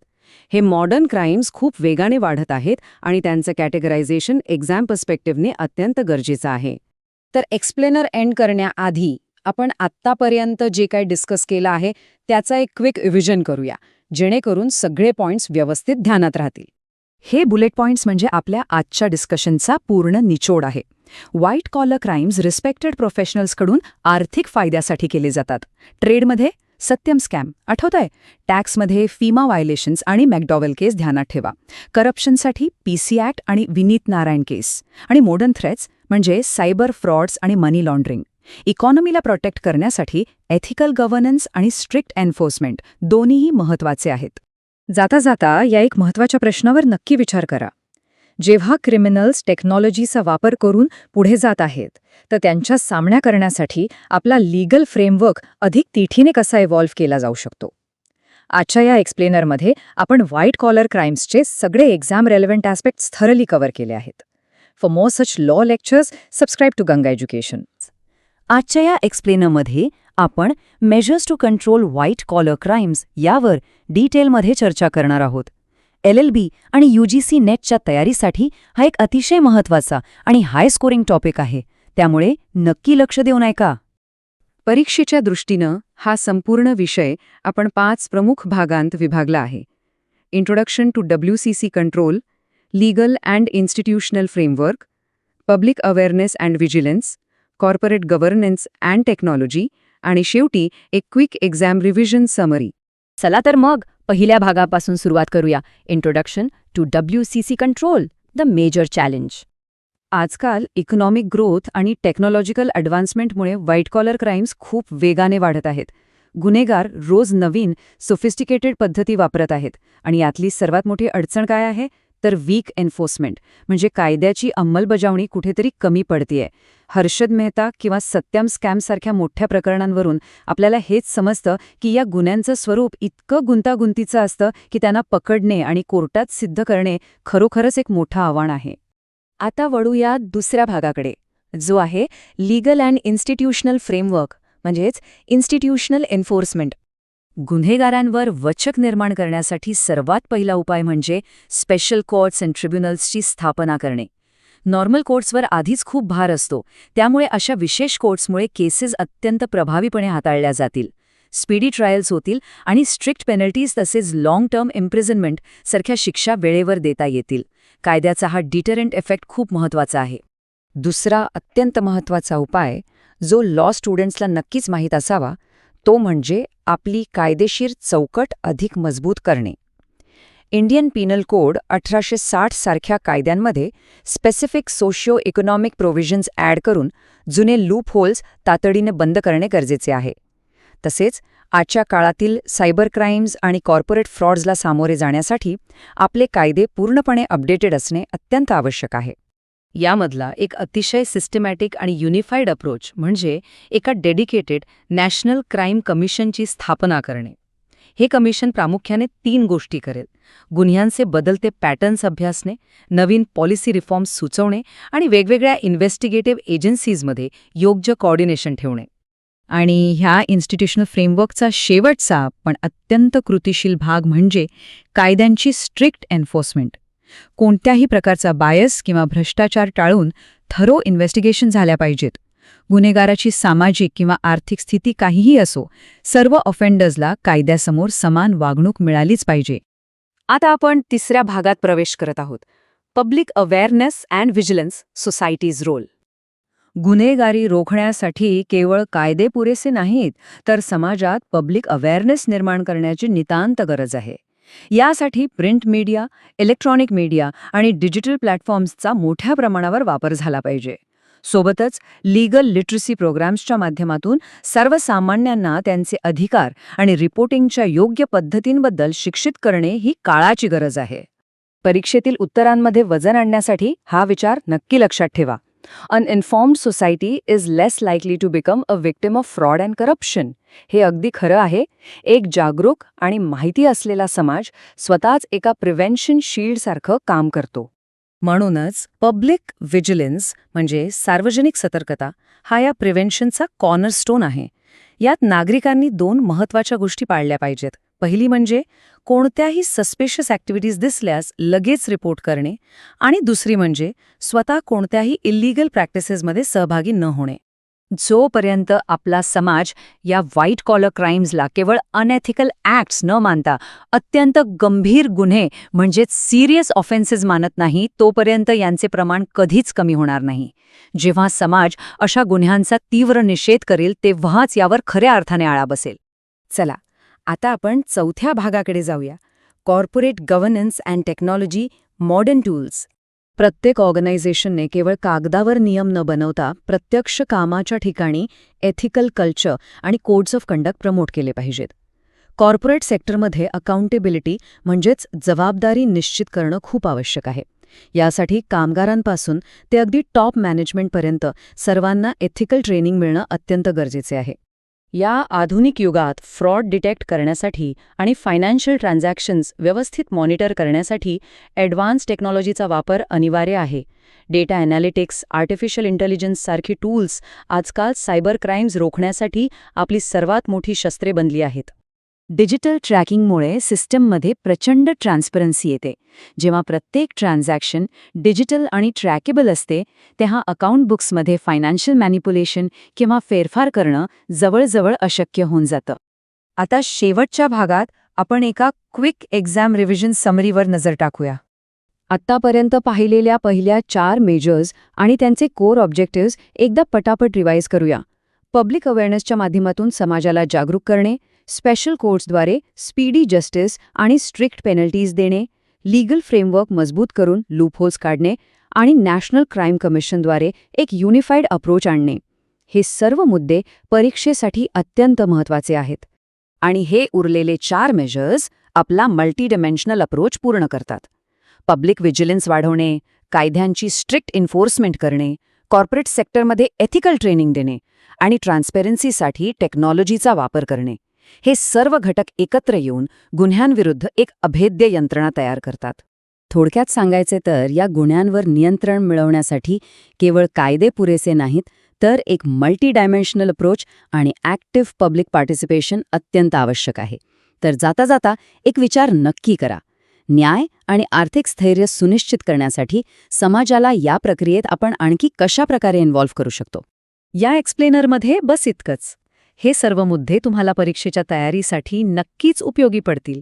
हे मॉडर्न क्राईम्स खूप वेगाने वाढत आहेत आणि त्यांचं कॅटेगरायझेशन एक्झाम पर्स्पेक्टिव्हने अत्यंत गरजेचं आहे. तर एक्सप्लेनर एंड करण्याआधी आपण आत्तापर्यंत जे काही डिस्कस केलं आहे त्याचा एक क्विक रिव्हिजन करूया, जेणेकरून सगळे पॉइंट्स व्यवस्थित ध्यानात राहतील. हे बुलेट पॉइंट्स म्हणजे आपल्या आजच्या डिस्कशनचा पूर्ण निचोड आहे. व्हाईट कॉलर क्राईम्स रिस्पेक्टेड प्रोफेशनल्सकडून आर्थिक फायद्यासाठी केले जातात. ट्रेडमध्ये सत्यम स्कॅम आठवतंय, टॅक्समध्ये फिमा व्हायलेशन्स आणि मॅकडॉवेल केस ध्यानात ठेवा. करप्शनसाठी PC ॲक्ट आणि विनीत नारायण केस. आणि मॉडर्न थ्रेट्स म्हणजे सायबर फ्रॉड्स आणि मनी लॉन्ड्रिंग. इकॉनॉमीला प्रोटेक्ट करण्यासाठी एथिकल गव्हर्नन्स आणि स्ट्रिक्ट एन्फोर्समेंट दोन्हीही महत्त्वाचे आहेत. जाता जाता या एक महत्त्वाच्या प्रश्नावर नक्की विचार करा. जेव्हा क्रिमिनल्स टेक्नॉलॉजीचा वापर करून पुढे जात आहेत, तर त्यांच्या सामना करण्यासाठी आपला लीगल फ्रेमवर्क अधिक तिठीने कसा इव्हॉल्व्ह केला जाऊ शकतो. आजच्या या एक्सप्लेनरमध्ये आपण व्हाईट कॉलर क्राईम्सचे सगळे exam relevant aspects thoroughly cover केले आहेत. For more such law lectures subscribe to Ganga education. आजच्या या एक्सप्लेनरमध्ये आपण measures to control white collar crimes यावर डिटेलमध्ये चर्चा करणार आहोत. LLB आणि UGC नेटच्या तयारीसाठी हा एक अतिशय महत्त्वाचा आणि हाय स्कोरिंग टॉपिक आहे, त्यामुळे नक्की लक्ष देऊन ऐका. परीक्षेच्या दृष्टीनं हा संपूर्ण विषय आपण 5 प्रमुख भागांत विभागला आहे. Introduction to WCC control, legal and institutional framework, public awareness and vigilance, corporate governance and technology आणि शेवटी एक क्विक एक्झाम रिव्हिजन समरी. चला तर मग पहिल्या भागापासून सुरुवात करूया. Introduction to WCC control, the major challenge. आजकाल इकॉनॉमिक ग्रोथ आणि टेक्नॉलॉजिकल ॲडव्हान्समेंटमुळे व्हाईट कॉलर क्राईम्स खूप वेगाने वाढत आहेत. गुन्हेगार रोज नवीन सोफिस्टिकेटेड पद्धती वापरत आहेत आणि यातली सर्वात मोठी अडचण काय आहे तर वीक एन्फोर्समेंट, म्हणजे कायद्याची अंमलबजावणी कुठेतरी कमी पडतेय. हर्षद मेहता किंवा सत्यम स्कॅमसारख्या मोठ्या प्रकरणांवरून आपल्याला हेच समजतं की या गुन्ह्यांचं स्वरूप इतकं गुंतागुंतीचं असतं की त्यांना पकडणे आणि कोर्टात सिद्ध करणे खरोखरच एक मोठं आव्हान आहे. आता वळूया दुसऱ्या भागाकडे, जो आहे लीगल अँड इन्स्टिट्यूशनल फ्रेमवर्क, म्हणजेच इन्स्टिट्यूशनल एन्फोर्समेंट. गुन्हेगारांवर वचक निर्माण करण्यासाठी सर्वात पहिला उपाय म्हणजे स्पेशल कोर्ट्स अँड ट्रिब्युनल्सची स्थापना करणे. नॉर्मल कोर्ट्सवर आधीच खूप भार असतो, त्यामुळे अशा विशेष कोर्ट्समुळे केसेस अत्यंत प्रभावीपणे हाताळल्या जातील. स्पीडी ट्रायल्स होतील आणि स्ट्रिक्ट पेनल्टीज तसेच लाँग टर्म इम्प्रिझनमेंट सारख्या शिक्षा वेळेवर देता येतील. कायद्याचा हा डिटरंट इफेक्ट खूप महत्त्वाचा आहे. दुसरा अत्यंत महत्त्वाचा उपाय, जो लॉ स्टुडंट्सला नक्कीच माहीत असावा, तो म्हणजे आपली कायदेशीर चौकट अधिक मजबूत करणे. इंडियन पिनल कोड 1860 सारख्या कायद्यांमध्ये specific socio economic provisions add करून जुने लूप होल्स तातडीने बंद करणे गरजेचे आहे. तसेच आजच्या काळातील सायबर क्राईम्स आणि कॉर्पोरेट फ्रॉड्सला सामोरे जाण्यासाठी आपले कायदे पूर्णपणे अपडेटेड असणे अत्यंत आवश्यक आहे. यामधला एक अतिशय सिस्टमॅटिक आणि युनिफाईड अप्रोच म्हणजे एका डेडिकेटेड नॅशनल क्राईम कमिशनची स्थापना करणे. हे कमिशन प्रामुख्याने 3 गोष्टी करेल: गुन्ह्यांचे बदलते पॅटर्न्स अभ्यासणे, नवीन पॉलिसी रिफॉर्म्स सुचवणे आणि वेगवेगळ्या इन्व्हेस्टिगेटिव्ह एजन्सीजमध्ये योग्य कोऑर्डिनेशन ठेवणे. आणि ह्या इन्स्टिट्यूशनल फ्रेमवर्कचा शेवटचा पण अत्यंत कृतिशील भाग म्हणजे कायद्यांची स्ट्रिक्ट एन्फोर्समेंट. कोणत्याही प्रकारचा बायस किंवा भ्रष्टाचार टाळून थरो इन्व्हेस्टिगेशन झाल्या पाहिजेत. गुन्हेगाराची सामाजिक किंवा आर्थिक स्थिती काहीही असो, सर्व ऑफेंडर्सला कायद्यासमोर समान वागणूक मिळालीच पाहिजे. आता आपण तिसऱ्या भागात प्रवेश करत आहोत, public awareness and vigilance society's role. गुन्हेगारी रोखण्यासाठी केवळ कायदे पुरेसे नाहीत, तर समाजात पब्लिक अवेअरनेस निर्माण करण्याची नितांत गरज आहे. यासाठी प्रिंट मीडिया, इलेक्ट्रॉनिक मीडिया आणि डिजिटल प्लॅटफॉर्म्सचा मोठ्या प्रमाणावर वापर झाला पाहिजे. सोबतच लीगल लिटरसी प्रोग्राम्सच्या माध्यमातून सर्वसामान्यांना त्यांचे अधिकार आणि रिपोर्टिंगच्या योग्य पद्धतींबद्दल शिक्षित करणे ही काळाची गरज आहे. परीक्षेतील उत्तरांमध्ये वजन आणण्यासाठी हा विचार नक्की लक्षात ठेवा. Uninformed society is less likely to become a victim of fraud and corruption. हे अगदी खरं आहे. एक जागरूक आणि माहिती असलेला समाज स्वतःच एका प्रिव्हेन्शन शील्डसारखं काम करतो. म्हणूनच पब्लिक व्हिजिलन्स म्हणजे सार्वजनिक सतर्कता हा या प्रिव्हेन्शनचा कॉर्नरस्टोन आहे. यात नागरिकांनी 2 महत्त्वाच्या गोष्टी पाळल्या पाहिजेत. पहिली म्हणजे कोणत्याही सस्पिशियस ॲक्टिव्हिटीज दिसल्यास लगेच रिपोर्ट करणे, आणि दुसरी म्हणजे स्वतः कोणत्याही इल्लीगल प्रॅक्टिसेसमध्ये सहभागी न होणे. जोपर्यंत आपला समाज या व्हाईट कॉलर क्राईम्सला केवळ अनएथिकल ॲक्ट्स न मानता अत्यंत गंभीर गुन्हे म्हणजेच सिरियस ऑफेन्सेस मानत नाही, तोपर्यंत यांचे प्रमाण कधीच कमी होणार नाही. जेव्हा समाज अशा गुन्ह्यांचा तीव्र निषेध करेल तेव्हाच यावर खऱ्या अर्थाने आळा बसेल. चला, आता आपण चौथ्या भागाकडे जाऊया. Corporate governance and technology, modern tools. प्रत्येक ऑर्गनायझेशनने केवळ कागदावर नियम न बनवता प्रत्यक्ष कामाच्या ठिकाणी एथिकल कल्चर आणि कोड्स ऑफ कंडक्ट प्रमोट केले पाहिजेत. कॉर्पोरेट सेक्टरमध्ये अकाउंटेबिलिटी म्हणजेच जबाबदारी निश्चित करणं खूप आवश्यक आहे. यासाठी कामगारांपासून ते अगदी टॉप मॅनेजमेंटपर्यंत सर्वांना एथिकल ट्रेनिंग मिळणं अत्यंत गरजेचे आहे. या आधुनिक युगात फ्रॉड डिटेक्ट करण्यासाठी आणि फायनान्शियल ट्रान्झॅक्शन्स व्यवस्थित मॉनिटर करण्यासाठी ॲडव्हान्स टेक्नॉलॉजीचा वापर अनिवार्य आहे. डेटा ॲनालिटिक्स, आर्टिफिशियल इंटेलिजन्स सारखी टूल्स आजकाल सायबर क्राईम्स रोखण्यासाठी आपली सर्वात मोठी शस्त्रे बनली आहेत. डिजिटल ट्रॅकिंगमुळे सिस्टममध्ये प्रचंड ट्रान्सपरन्सी येते. जेव्हा प्रत्येक ट्रान्झॅक्शन डिजिटल आणि ट्रॅकेबल असते, तेव्हा अकाउंट बुक्समध्ये फायनान्शियल मॅनिप्युलेशन किंवा फेरफार करणं जवळजवळ अशक्य होऊन जातं. आता शेवटच्या भागात आपण एका क्विक एक्झाम रिव्हिजन समरीवर नजर टाकूया. आत्तापर्यंत पाहिलेल्या पहिल्या 4 मेजर्स आणि त्यांचे कोर ऑब्जेक्टिव्हज एकदा पटापट रिवाईज करूया. पब्लिक अवेअरनेसच्या माध्यमातून समाजाला जागरूक करणे, स्पेशल कोर्ट्सद्वारे स्पीडी जस्टिस आणि स्ट्रिक्ट पेनल्टीज देणे, लीगल फ्रेमवर्क मजबूत करून लूपहोल्स काढणे आणि नॅशनल क्राईम कमिशनद्वारे एक युनिफाईड अप्रोच आणणे. हे सर्व मुद्दे परीक्षेसाठी अत्यंत महत्त्वाचे आहेत. आणि हे उरलेले 4 मेजर्स आपला मल्टीडिमेन्शनल अप्रोच पूर्ण करतात. पब्लिक व्हिजिलन्स वाढवणे, कायद्यांची स्ट्रिक्ट एन्फोर्समेंट करणे, कॉर्पोरेट सेक्टरमध्ये एथिकल ट्रेनिंग देणे आणि ट्रान्सपेरन्सीसाठी टेक्नॉलॉजीचा वापर करणे. हे सर्व घटक एकत्र येऊन गुन्ह्यांविरुद्ध एक अभेद्य यंत्रणा तयार करतात. थोडक्यात सांगायचे तर या गुन्ह्यांवर नियंत्रण मिळवण्यासाठी केवळ कायदे पुरेसे नाहीत, तर एक मल्टी डायमेन्शनल अप्रोच आणि ॲक्टिव्ह पब्लिक पार्टिसिपेशन अत्यंत आवश्यक आहे. तर जाता जाता एक विचार नक्की करा. न्याय आणि आर्थिक स्थैर्य सुनिश्चित करण्यासाठी समाजाला या प्रक्रियेत आपण आणखी कशा प्रकारे इन्व्हॉल्व्ह करू शकतो. या एक्सप्लेनरमध्ये बस इतकंच. हे सर्व मुद्दे तुम्हाला परीक्षेच्या तयारीसाठी नक्कीच उपयोगी पडतील.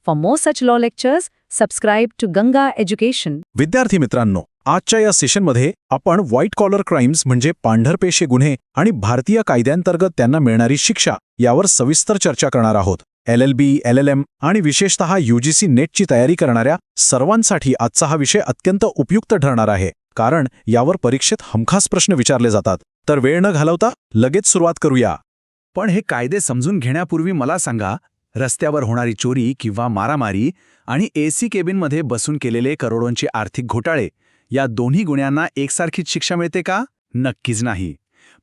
For more such law lectures, subscribe to Ganga education. विद्यार्थी मित्रांनो, आजच्या या सेशनमध्ये आपण व्हाईट कॉलर क्राईम्स म्हणजे पांढरपेशे गुन्हे आणि भारतीय कायद्यांतर्गत त्यांना मिळणारी शिक्षा यावर सविस्तर चर्चा करणार आहोत. LLB, LLM आणि विशेषतः UGC नेटची तयारी करणाऱ्या सर्वांसाठी आजचा हा विषय अत्यंत उपयुक्त ठरणार आहे, कारण यावर परीक्षेत हमखास प्रश्न विचारले जातात. तर वेळ न घालवता लगेच सुरुवात करूया. पण हे कायदे समजून घेण्यापूर्वी मला सांगा, रस्त्यावर होणारी चोरी किंवा मारामारी आणि AC केबिनमध्ये बसून केलेले करोडोंचे आर्थिक घोटाळे या दोन्ही गुन्ह्यांना एकसारखीच शिक्षा मिळते का? नक्कीच नाही.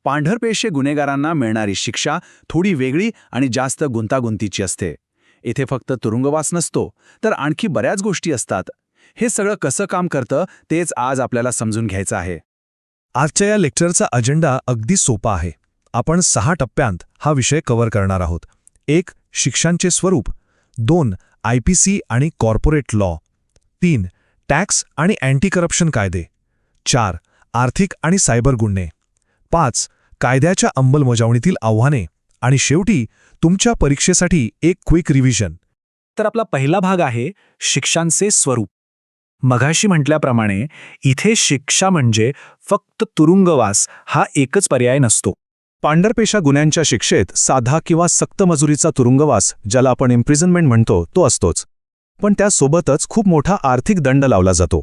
पांढरपेशे गुन्हेगारांना मिळणारी शिक्षा थोडी वेगळी आणि जास्त गुंतागुंतीची असते. इथे फक्त तुरुंगवास नसतो, तर आणखी बऱ्याच गोष्टी असतात. हे सगळं कसं काम करतं तेच आज आपल्याला समजून घ्यायचं आहे. आजच्या या लेक्चरचा अजेंडा अगदी सोपा आहे. आपण 6 टप्प्यांत हा विषय कव्हर करणार आहोत. 1. शिक्षांचे स्वरूप. 2. IPC आणि कॉर्पोरेट लॉ. 3. टॅक्स आणि अँटी करप्शन कायदे. 4. आर्थिक आणि सायबर गुन्हे. 5. कायद्याच्या अंमलबजावणीतील आव्हाने. आणि शेवटी तुमच्या परीक्षेसाठी एक क्विक रिव्हिजन. तर आपला पहिला भाग आहे शिक्षांचे स्वरूप. मघाशी म्हटल्याप्रमाणे इथे शिक्षा म्हणजे फक्त तुरुंगवास हा एकच पर्याय नसतो. पांढरपेशा गुन्ह्यांच्या शिक्षेत साधा किंवा सक्त मजुरीचा तुरुंगवास, ज्याला आपण इम्प्रिझनमेंट म्हणतो, तो असतोच. पण त्यासोबतच खूप मोठा आर्थिक दंड लावला जातो.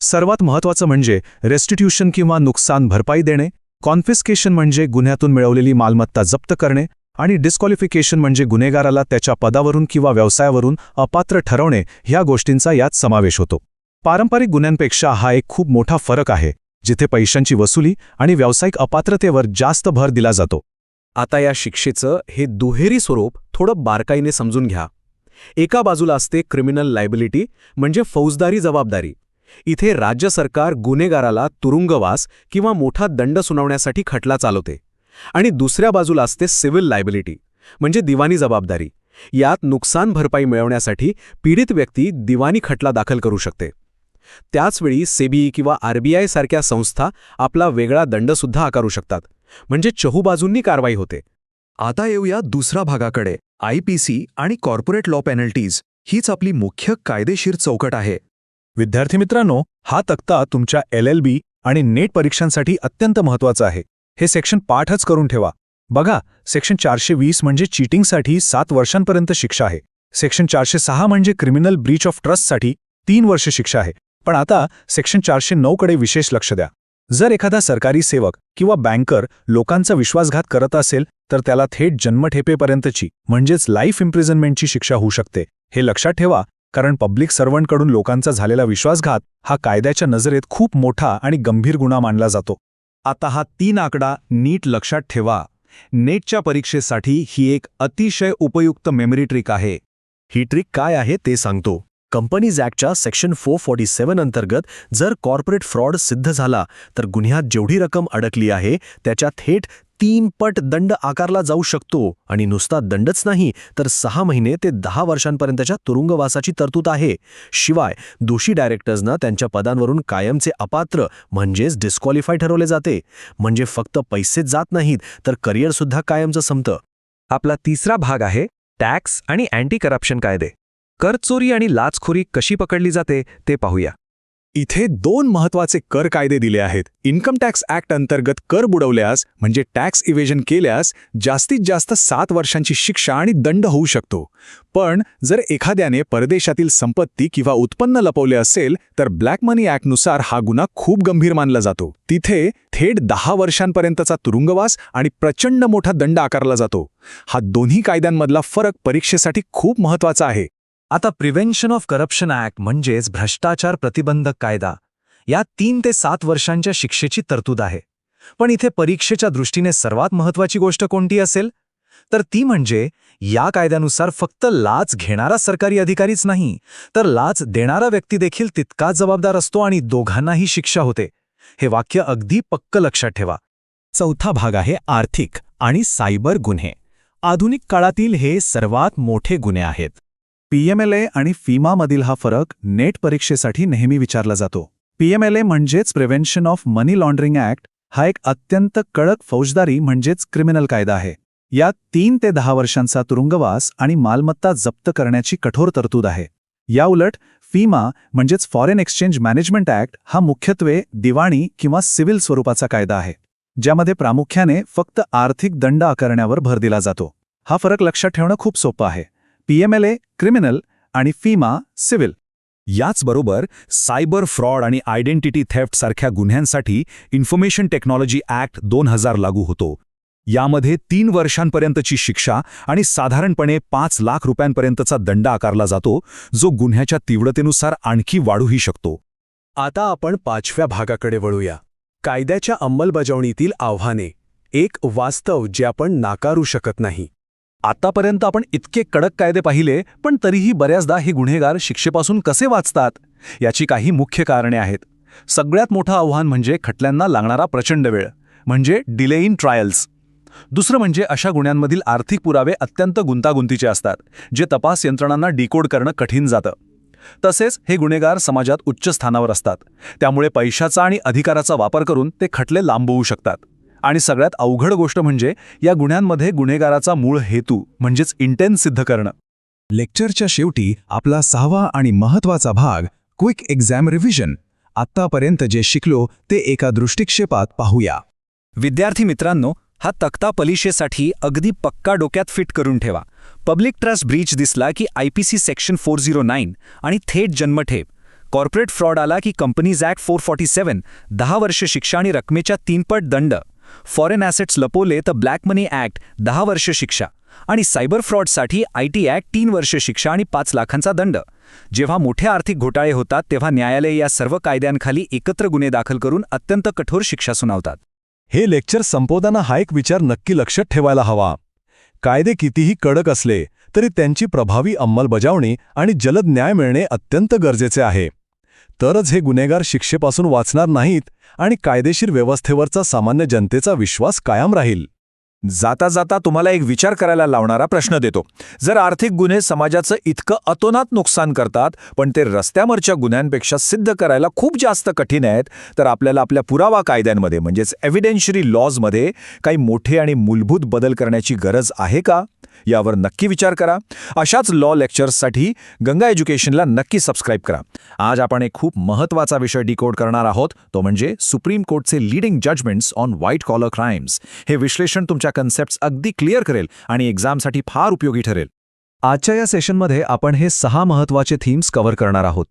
सर्वात महत्त्वाचं म्हणजे रेस्टिट्यूशन किंवा नुकसान भरपाई देणे, कॉन्फिस्केशन म्हणजे गुन्ह्यातून मिळवलेली मालमत्ता जप्त करणे, आणि डिस्क्वालिफिकेशन म्हणजे गुन्हेगाराला त्याच्या पदावरून किंवा व्यवसायावरून अपात्र ठरवणे. ह्या गोष्टींचा यात समावेश होतो. पारंपरिक गुन्ह्यांपेक्षा हा एक खूप मोठा फरक आहे. जिथे पैशांची वसुली आणि व्यावसायिक अपात्रतेवर जास्त भर दिला जातो. आता या शिक्षेचं हे दुहेरी स्वरूप थोडं बारकाईने समजून घ्या. एका बाजूला असते क्रिमिनल लायबिलिटी म्हणजे फौजदारी जबाबदारी. इथे राज्य सरकार गुन्हेगाराला तुरुंगवास किंवा मोठा दंड सुनावण्यासाठी खटला चालवते. आणि दुसऱ्या बाजूला असते सिव्हिल लायबिलिटी म्हणजे दिवाणी जबाबदारी. यात नुकसान भरपाई मिळवण्यासाठी पीडित व्यक्ती दिवाणी खटला दाखल करू शकते. त्याचवेळी सेबी किंवा आरबीआय सारख्या संस्था आपला वेगळा दंडसुद्धा आकारू शकतात. म्हणजे चहूबाजूंनी कारवाई होते. आता येऊया दुसऱ्या भागाकडे. IPC आणि कॉर्पोरेट लॉ पेनल्टीज हीच आपली मुख्य कायदेशीर चौकट आहे. विद्यार्थी मित्रांनो, हा तक्ता तुमच्या LLB आणि नेट परीक्षांसाठी अत्यंत महत्त्वाचा आहे. हे सेक्शन पाठच करून ठेवा. बघा, सेक्शन 420 म्हणजे चीटिंगसाठी 7 वर्षांपर्यंत शिक्षा आहे. सेक्शन 406 म्हणजे क्रिमिनल ब्रीच ऑफ ट्रस्टसाठी 3 वर्ष शिक्षा आहे. पण आता सेक्शन 409 कडे विशेष लक्ष द्या. जर एखादा सरकारी सेवक किंवा बँकर लोकांचा विश्वासघात करत असेल तर त्याला थेट जन्मठेपेपर्यंतची म्हणजेच लाईफ इम्प्रिझनमेंटची शिक्षा होऊ शकते. हे लक्षात ठेवा, कारण पब्लिक सर्व्हंटकडून लोकांचा झालेला विश्वासघात हा कायद्याच्या नजरेत खूप मोठा आणि गंभीर गुन्हा मानला जातो. आता हा 3 आकडा नीट लक्षात ठेवा. नेटच्या परीक्षेसाठी ही एक अतिशय उपयुक्त मेमरी ट्रिक आहे. ही ट्रिक काय आहे ते सांगतो. कंपनीज ॲक्टच्या सेक्शन 447 अंतर्गत जर कॉर्पोरेट फ्रॉड सिद्ध झाला तर गुन्ह्यात जेवढी रक्कम अडकली आहे त्याच्या थेट 3 पट दंड आकारला जाऊ शकतो. आणि नुसता दंडच नाही तर 6 महिने ते 10 वर्षांपर्यंतच्या तुरुंगवासाची तरतूद आहे. शिवाय दोषी डायरेक्टर्सना त्यांच्या पदांवरून कायमचे अपात्र म्हणजेच डिस्क्वालिफाय ठरवले जाते. म्हणजे फक्त पैसेच जात नाहीत तर करिअरसुद्धा कायमचं संपतं. आपला तिसरा भाग आहे टॅक्स आणि अँटी करप्शन कायदे. करचोरी आणि लाचखोरी कशी पकडली जाते ते पाहूया. इथे 2 महत्त्वाचे कर कायदे दिले आहेत. इन्कम टॅक्स ॲक्ट अंतर्गत कर बुडवल्यास म्हणजे टॅक्स इव्हेजन केल्यास जास्तीत जास्त 7 वर्षांची शिक्षा आणि दंड होऊ शकतो. पण जर एखाद्याने परदेशातील संपत्ती किंवा उत्पन्न लपवले असेल तर ब्लॅक मनी ॲक्टनुसार हा गुन्हा खूप गंभीर मानला जातो. तिथे थेट 10 वर्षांपर्यंतचा तुरुंगवास आणि प्रचंड मोठा दंड आकारला जातो. हा दोन्ही कायद्यांमधला फरक परीक्षेसाठी खूप महत्त्वाचा आहे. आता प्रिव्हेन्शन ऑफ करप्शन ॲक्ट म्हणजेच भ्रष्टाचार प्रतिबंधक कायदा. यात 3 ते 7 वर्षांच्या शिक्षेची तरतूद आहे. पण इथे परीक्षेच्या दृष्टीने सर्वात महत्त्वाची गोष्ट कोणती असेल तर ती म्हणजे या कायद्यानुसार फक्त लाच घेणारा सरकारी अधिकारीच नाही तर लाच देणारा व्यक्ती देखील तितकाच जबाबदार असतो आणि दोघांनाही शिक्षा होते. हे वाक्य अगदी पक्क लक्षात ठेवा. चौथा भाग आहे आर्थिक आणि सायबर गुन्हे. आधुनिक काळातील हे सर्वात मोठे गुन्हे आहेत. PMLA आणि FEMAमधील हा फरक नेट परीक्षेसाठी नेहमी विचारला जातो. PMLA म्हणजेच prevention of money laundering act हा एक अत्यंत कडक फौजदारी म्हणजेच क्रिमिनल कायदा आहे. यात 3 ते 10 वर्षांचा तुरुंगवास आणि मालमत्ता जप्त करण्याची कठोर तरतूद आहे. याउलट FEMA म्हणजेच फॉरेन एक्सचेंज मॅनेजमेंट ॲक्ट हा मुख्यत्वे दिवाणी किंवा सिव्हिल स्वरूपाचा कायदा आहे, ज्यामध्ये प्रामुख्याने फक्त आर्थिक दंड आकारण्यावर भर दिला जातो. हा फरक लक्षात ठेवणं खूप सोपं आहे. PMLA क्रिमिनल आणि FEMA सिव्हिल. याचबरोबर सायबर फ्रॉड आणि आयडेंटिटी थेफ्ट सारख्या गुन्ह्यांसाठी इन्फॉर्मेशन टेक्नॉलॉजी ॲक्ट 2000 लागू होतो. यामध्ये 3 वर्षांपर्यंतची शिक्षा आणि साधारणपणे 5 लाख रुपयांपर्यंतचा दंड आकारला जातो, जो गुन्ह्याच्या तीव्रतेनुसार आणखी वाढूही शकतो. आता आपण 5व्या भागाकडे वळूया. कायद्याच्या अंमलबजावणीतील आव्हाने. एक वास्तव जे आपण नाकारू शकत नाही. आतापर्यंत आपण इतके कडक कायदे पाहिले, पण तरीही बऱ्याचदा हे गुन्हेगार शिक्षेपासून कसे वाचतात याची काही मुख्य कारणे आहेत. सगळ्यात मोठं आव्हान म्हणजे खटल्यांना लागणारा प्रचंड वेळ म्हणजे डिले इन ट्रायल्स. दुसरं म्हणजे अशा गुन्ह्यांमधील आर्थिक पुरावे अत्यंत गुंतागुंतीचे असतात, जे तपास यंत्रणांना डिकोड करणं कठीण जातं. तसेच हे गुन्हेगार समाजात उच्च स्थानावर असतात, त्यामुळे पैशाचा आणि अधिकाराचा वापर करून ते खटले लांबवू शकतात. आणि सगळ्यात अवघड गोष्ट म्हणजे या गुन्ह्यांमध्ये गुन्हेगाराचा मूळ हेतू म्हणजेच इंटेन्ट सिद्ध करणं. लेक्चरच्या शेवटी आपला 6वा आणि महत्त्वाचा भाग क्विक एक्झाम रिव्हिजन. आत्तापर्यंत जे शिकलो ते एका दृष्टिक्षेपात पाहूया. विद्यार्थी मित्रांनो, हा तक्ता परीक्षेसाठी अगदी पक्का डोक्यात फिट करून ठेवा. पब्लिक ट्रस्ट ब्रीच दिसला की IPC सेक्शन 409 आणि थेट जन्मठेप. कॉर्पोरेट फ्रॉड आला की कंपनीज ॲक्ट 447, 10 वर्ष शिक्षा आणि रकमेच्या 3 पट दंड. फॉरेन ॲसेट्स लपवले तर ब्लॅक मनी ॲक्ट 10 वर्ष शिक्षा. आणि सायबर फ्रॉडसाठी IT ॲक्ट 3 वर्ष शिक्षा आणि 5 लाखांचा दंड. जेव्हा मोठे आर्थिक घोटाळे होतात तेव्हा न्यायालय या सर्व कायद्यांखाली एकत्र गुन्हे दाखल करून अत्यंत कठोर शिक्षा सुनावतात. हे लेक्चर संपवताना हा एक विचार नक्की लक्षात ठेवायला हवा. कायदे कितीही कडक असले तरी त्यांची प्रभावी अंमलबजावणी आणि जलद न्याय मिळणे अत्यंत गरजेचे आहे. तरच हे गुन्हेगार शिक्षेपासून वाचणार नाहीत आणि कायदेशीर व्यवस्थेवरचा सामान्य जनतेचा विश्वास कायम राहील. जाता जाता तुम्हाला एक विचार करायला लावणारा प्रश्न देतो. जर आर्थिक गुन्हे समाजाचं इतकं अतोनात नुकसान करतात पण ते रस्त्यावरच्या गुन्ह्यांपेक्षा सिद्ध करायला खूप जास्त कठीण आहेत, तर आपल्याला आपल्या पुरावा कायद्यांमध्ये म्हणजेच एव्हिडेन्शरी लॉजमध्ये काही मोठे आणि मूलभूत बदल करण्याची गरज आहे का, यावर नक्की विचार करा. अशाच लॉ लेक्चर्ससाठी गंगा एज्युकेशनला नक्की सबस्क्राईब करा. आज आपण एक खूप महत्त्वाचा विषय डिकोड करणार आहोत, तो म्हणजे सुप्रीम कोर्टचे leading judgments on white collar crimes. हे विश्लेषण तुमच्या कन्सेप्ट्स अगदी क्लिअर करेल आणि एक्झामसाठी फार उपयोगी ठरेल. आजच्या या सेशनमध्ये आपण हे 6 महत्त्वाचे थीम्स कव्हर करणार आहोत.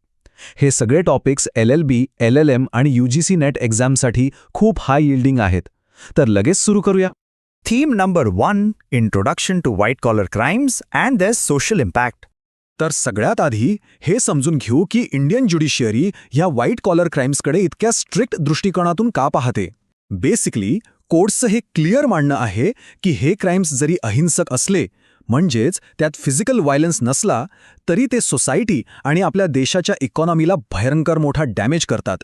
हे सगळे टॉपिक्स LLB, LLM आणि UGC नेट एक्झामसाठी खूप हाय यील्डिंग आहेत. तर लगेच सुरू करूया. Theme number 1, introduction to white collar crimes and their social impact. तर सगळ्यात आधी हे समजून घेऊ की इंडियन ज्युडिशियरी ह्या व्हाईट कॉलर क्राइम्सकडे इतक्या स्ट्रिक्ट दृष्टिकोनातून का पाहते. बेसिकली कोर्ट्सचं हे क्लिअर मानणं आहे की हे क्राइम्स जरी अहिंसक असले, म्हणजेच त्यात फिजिकल व्हायलन्स नसला, तरी ते सोसायटी आणि आपल्या देशाच्या इकॉनॉमीला भयंकर मोठा डॅमेज करतात.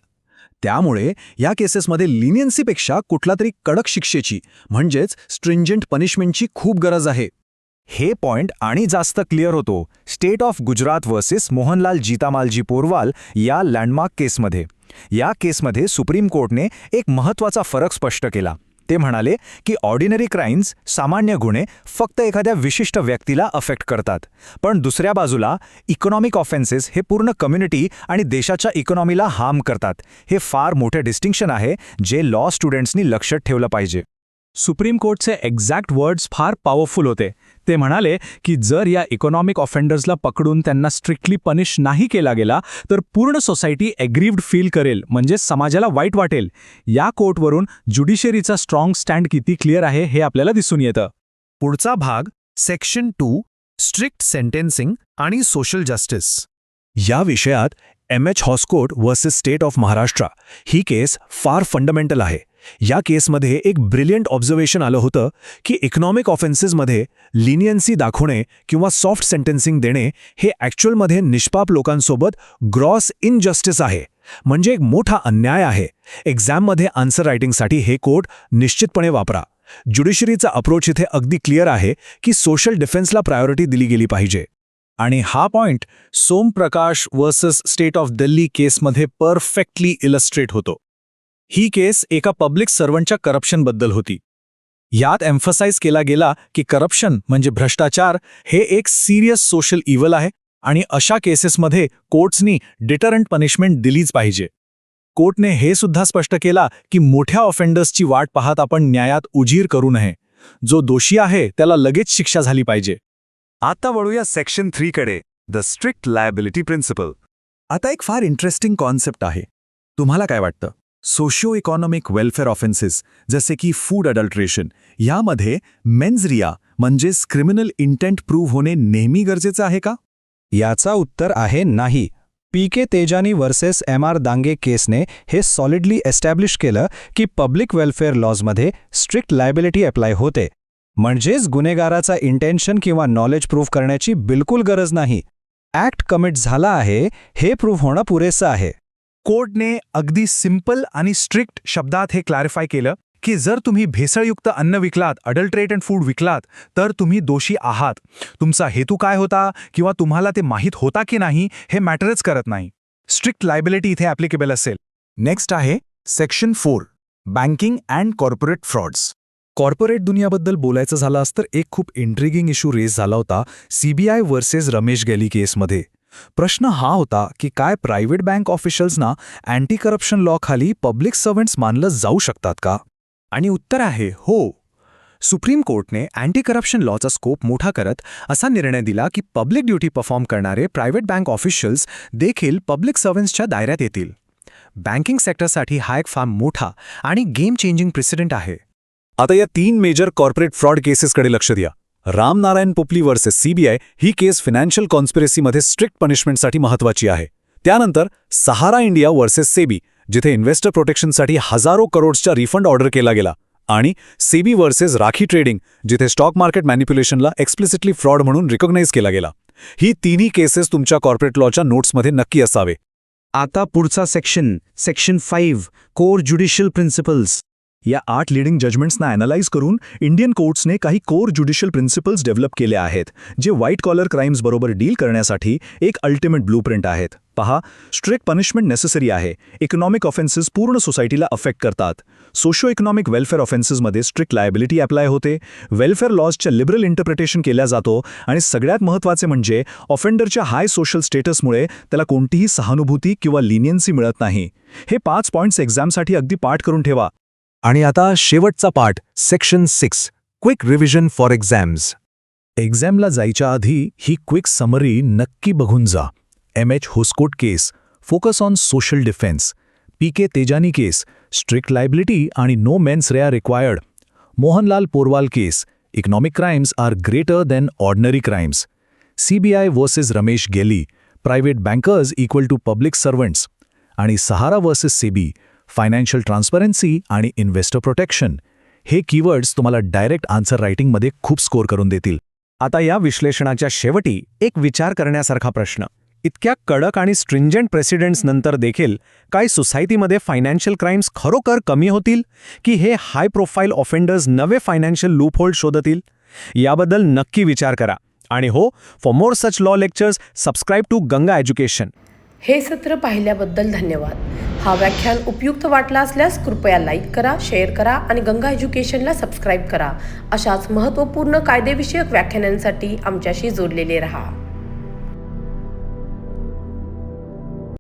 त्यामुळे या केसेसमध्ये लिनियन्सीपेक्षा कुठला तरी कडक शिक्षेची म्हणजेच स्ट्रिंजंट पनिशमेंटची खूप गरज आहे. हे पॉइंट आणि जास्त क्लिअर होतो state of Gujarat versus Mohanlal Jitamalji Porwal या लँडमार्क केसमध्ये. या केसमध्ये सुप्रीम कोर्टने एक महत्त्वाचा फरक स्पष्ट केला. ते म्हणाले की ऑर्डिनरी क्राइम्स, सामान्य गुन्हे फक्त एखाद्या विशिष्ट व्यक्तीला अफेक्ट करतात, पण दुसऱ्या बाजूला इकॉनॉमिक ऑफेन्सेस हे पूर्ण कम्युनिटी आणि देशाच्या इकॉनॉमीला हार्म करतात. हे फार मोठे डिस्टिंक्शन आहे जे लॉ स्टुडंट्सनी लक्षात ठेवलं पाहिजे. सुप्रीम कोर्टचे एक्झॅक्ट वर्ड्स फार पॉवरफुल होते. ते म्हणाले की जर या इकॉनॉमिक ऑफेंडर्सला पकडून त्यांना स्ट्रिक्टली पनिश नाही केला गेला तर पूर्ण सोसायटी ॲग्रीव्ड फील करेल, म्हणजे समाजाला वाईट वाटेल. या कोर्टवरून ज्युडिशरीचा स्ट्रॉंग स्टँड किती क्लिअर आहे हे आपल्याला दिसून येतं. पुढचा भाग सेक्शन 2, स्ट्रिक्ट सेंटेन्सिंग आणि सोशल जस्टिस. या विषयात MH Hoskot versus state of Maharashtra ही केस फार फंडामेंटल आहे. या केसमध्ये एक ब्रिलियंट ऑब्झर्वेशन आलं होतं की इकॉनॉमिक ऑफेन्सेसमध्ये लिनियन्सी दाखवणे किंवा सॉफ्ट सेंटेन्सिंग देणे हे ॲक्च्युअलमध्ये निष्पाप लोकांसोबत ग्रॉस इनजस्टिस आहे, म्हणजे एक मोठा अन्याय आहे. एक्झाममध्ये आन्सर रायटिंगसाठी हे कोड निश्चितपणे वापरा. ज्युडिशरीचा अप्रोच इथे अगदी क्लिअर आहे की सोशल डिफेन्सला प्रायोरिटी दिली गेली पाहिजे. आणि हा point Som Prakash versus state of Delhi केसमध्ये परफेक्टली इलस्ट्रेट होतो. ही केस एका पब्लिक सर्वंटच्या करप्शनबद्दल होती. यात एम्फसाइज केला गेला की करप्शन म्हणजे भ्रष्टाचार हे एक सिरियस सोशल इव्हल आहे आणि अशा केसेसमध्ये कोर्ट्सनी डिटरंट पनिशमेंट दिलीच पाहिजे. कोर्टने हे सुद्धा स्पष्ट केला की मोठ्या ऑफेंडर्सची वाट पाहत आपण न्यायात उजीर करू नये. जो दोषी आहे त्याला लगेच शिक्षा झाली पाहिजे. आता वळूया सेक्शन 3 कडे, द स्ट्रिक्ट लायबिलिटी प्रिन्सिपल. आता एक फार इंटरेस्टिंग कॉन्सेप्ट आहे. तुम्हाला काय वाटतं? सोशिओ इकॉनॉमिक वेलफेअर ऑफेन्सेस जसे की फूड अडल्ट्रेशन यामध्ये मेन्स रिया म्हणजेच क्रिमिनल इंटेंट प्रूव्ह होणे नेहमी गरजेचं आहे का? याचा उत्तर आहे नाही. PK Tejani versus MR Dange केसने हे सॉलिडली एस्टॅब्लिश केलं की पब्लिक वेलफेअर लॉजमध्ये स्ट्रिक्ट लायबिलिटी अप्लाय होते, म्हणजेच गुन्हेगाराचा इंटेन्शन किंवा नॉलेज प्रूव्ह करण्याची बिलकुल गरज नाही. ॲक्ट कमिट झाला आहे हे प्रूव्ह होणं पुरेसं आहे. कोर्टने अगदी सिंपल आणि स्ट्रिक्ट शब्दात हे क्लॅरिफाय केलं की जर तुम्ही भेसळयुक्त अन्न विकलात, अडल्ट्रेटेड फूड विकलात, तर तुम्ही दोषी आहात. तुमचा हेतू काय होता किंवा तुम्हाला ते माहीत होता की नाही हे मॅटरच करत नाही. स्ट्रिक्ट लायबिलिटी इथे ॲप्लिकेबल असेल. नेक्स्ट आहे section 4, banking and corporate frauds. Corporate दुनियाबद्दल बोलायचं झालं तर एक खूप इंट्रिगिंग इश्यू रेज झाला होता CBI वर्सेस रमेश गैली केसमध्ये. प्रश्न हा होता की काय प्रायव्हेट बँक ऑफिशियल्सना अँटी करप्शन लॉ खाली पब्लिक सर्वंट्स मानलं जाऊ शकतात का? आणि उत्तर आहे हो. सुप्रीम कोर्टने अँटी करप्शन लॉचा स्कोप मोठा करत असा निर्णय दिला की पब्लिक ड्युटी परफॉर्म करणारे प्रायव्हेट बँक ऑफिशियल्स देखील पब्लिक सर्व्हंट्सच्या दायऱ्यात येतील. बँकिंग सेक्टरसाठी हा एक फार मोठा आणि गेम चेंजिंग प्रेसिडेंट आहे. आता या 3 मेजर कॉर्पोरेट फ्रॉड केसेसकडे लक्ष द्या. रामनारायण पोपली वर्सेस सीबीआय ही केस फायनान्शियल कॉन्स्पिरसीमध्ये स्ट्रिक्ट पनिशमेंटसाठी महत्त्वाची आहे. त्यानंतर सहारा इंडिया वर्सेस सेबी, जिथे इन्व्हेस्टर प्रोटेक्शनसाठी हजारो करोड्सचा रिफंड ऑर्डर केला गेला, आणि सेबी वर्सेस राखी ट्रेडिंग, जिथे स्टॉक मार्केट मॅनिप्युलेशनला एक्सप्लिसिटली फ्रॉड म्हणून रिकॉग्नाइज केला गेला. ही तिन्ही केसेस तुमच्या कॉर्पोरेट लॉच्या नोट्समध्ये नक्की असावे. आता पुढचा सेक्शन 5 कोर ज्युडिशियल प्रिन्सिपल्स. या 8 लिडिंग जजमेंट्सना ॲनालाइज करून इंडियन कोर्ट्सने काही कोर ज्युडिशियल प्रिन्सिपल्स डेव्हलप केले आहेत, जे व्हाईट कॉलर क्राईम्स बरोबर डील करण्यासाठी एक अल्टिमेट ब्लूप्रिंट आहेत. पहा, स्ट्रिक्ट पनिशमेंट नेसेसरी आहे. इकॉनॉमिक ऑफेन्सेस पूर्ण सोसायटीला अफेक्ट करतात. सोशो इकॉनॉमिक वेलफेअर ऑफेन्सेसमध्ये स्ट्रिक्ट लायबिलिटी अप्लाय होते. वेलफेअर लॉजच्या लिबरल इंटरप्रिटेशन केल्या जातो. आणि सगळ्यात महत्त्वाचे म्हणजे ऑफेंडरच्या हाय सोशल स्टेटसमुळे त्याला कोणतीही सहानुभूती किंवा लिनियन्सी मिळत नाही. हे 5 पॉईंट्स एक्झामसाठी अगदी पाठ करून ठेवा. आणि आता शेवटचा part, section 6 quick revision for exams. एक्झामला जायच्या आधी ही क्विक समरी नक्की बघून जा. MH Hoskot case, focus on social defence. PK Tejani case, strict liability आणि no mens rea required. Mohanlal Porwal case, economic crimes are greater than ordinary crimes. CBI versus Ramesh Gelli, private bankers equal to public servants. आणि Sahara versus SEBI, financial transparency आणि investor protection. हे keywords तुम्हाला direct answer रायटिंगमध्ये खूप score करून देतील. आता या विश्लेषणाच्या शेवटी एक विचार करण्यासारखा प्रश्न. इतक्या कडक आणि स्ट्रिंजंट प्रेसिडेंट्स नंतर देखील काय सोसायटीमध्ये फायनान्शियल क्राइम्स खरोखर कमी होतील, की हे हाय प्रोफाईल ऑफेंडर्स नवे फायनान्शियल लूपहोल्ड शोधतील? याबद्दल नक्की विचार करा. आणि हो, for more such law lectures subscribe to Ganga education. हे सत्र पाहिल्याबद्दल धन्यवाद. हा व्याख्यान उपयुक्त वाटला असल्यास कृपया लाईक करा, शेअर करा आणि गंगा एज्युकेशनला सबस्क्राईब करा. अशाच महत्त्वपूर्ण कायदेविषयक व्याख्यानांसाठी आमच्याशी जोडलेले रहा.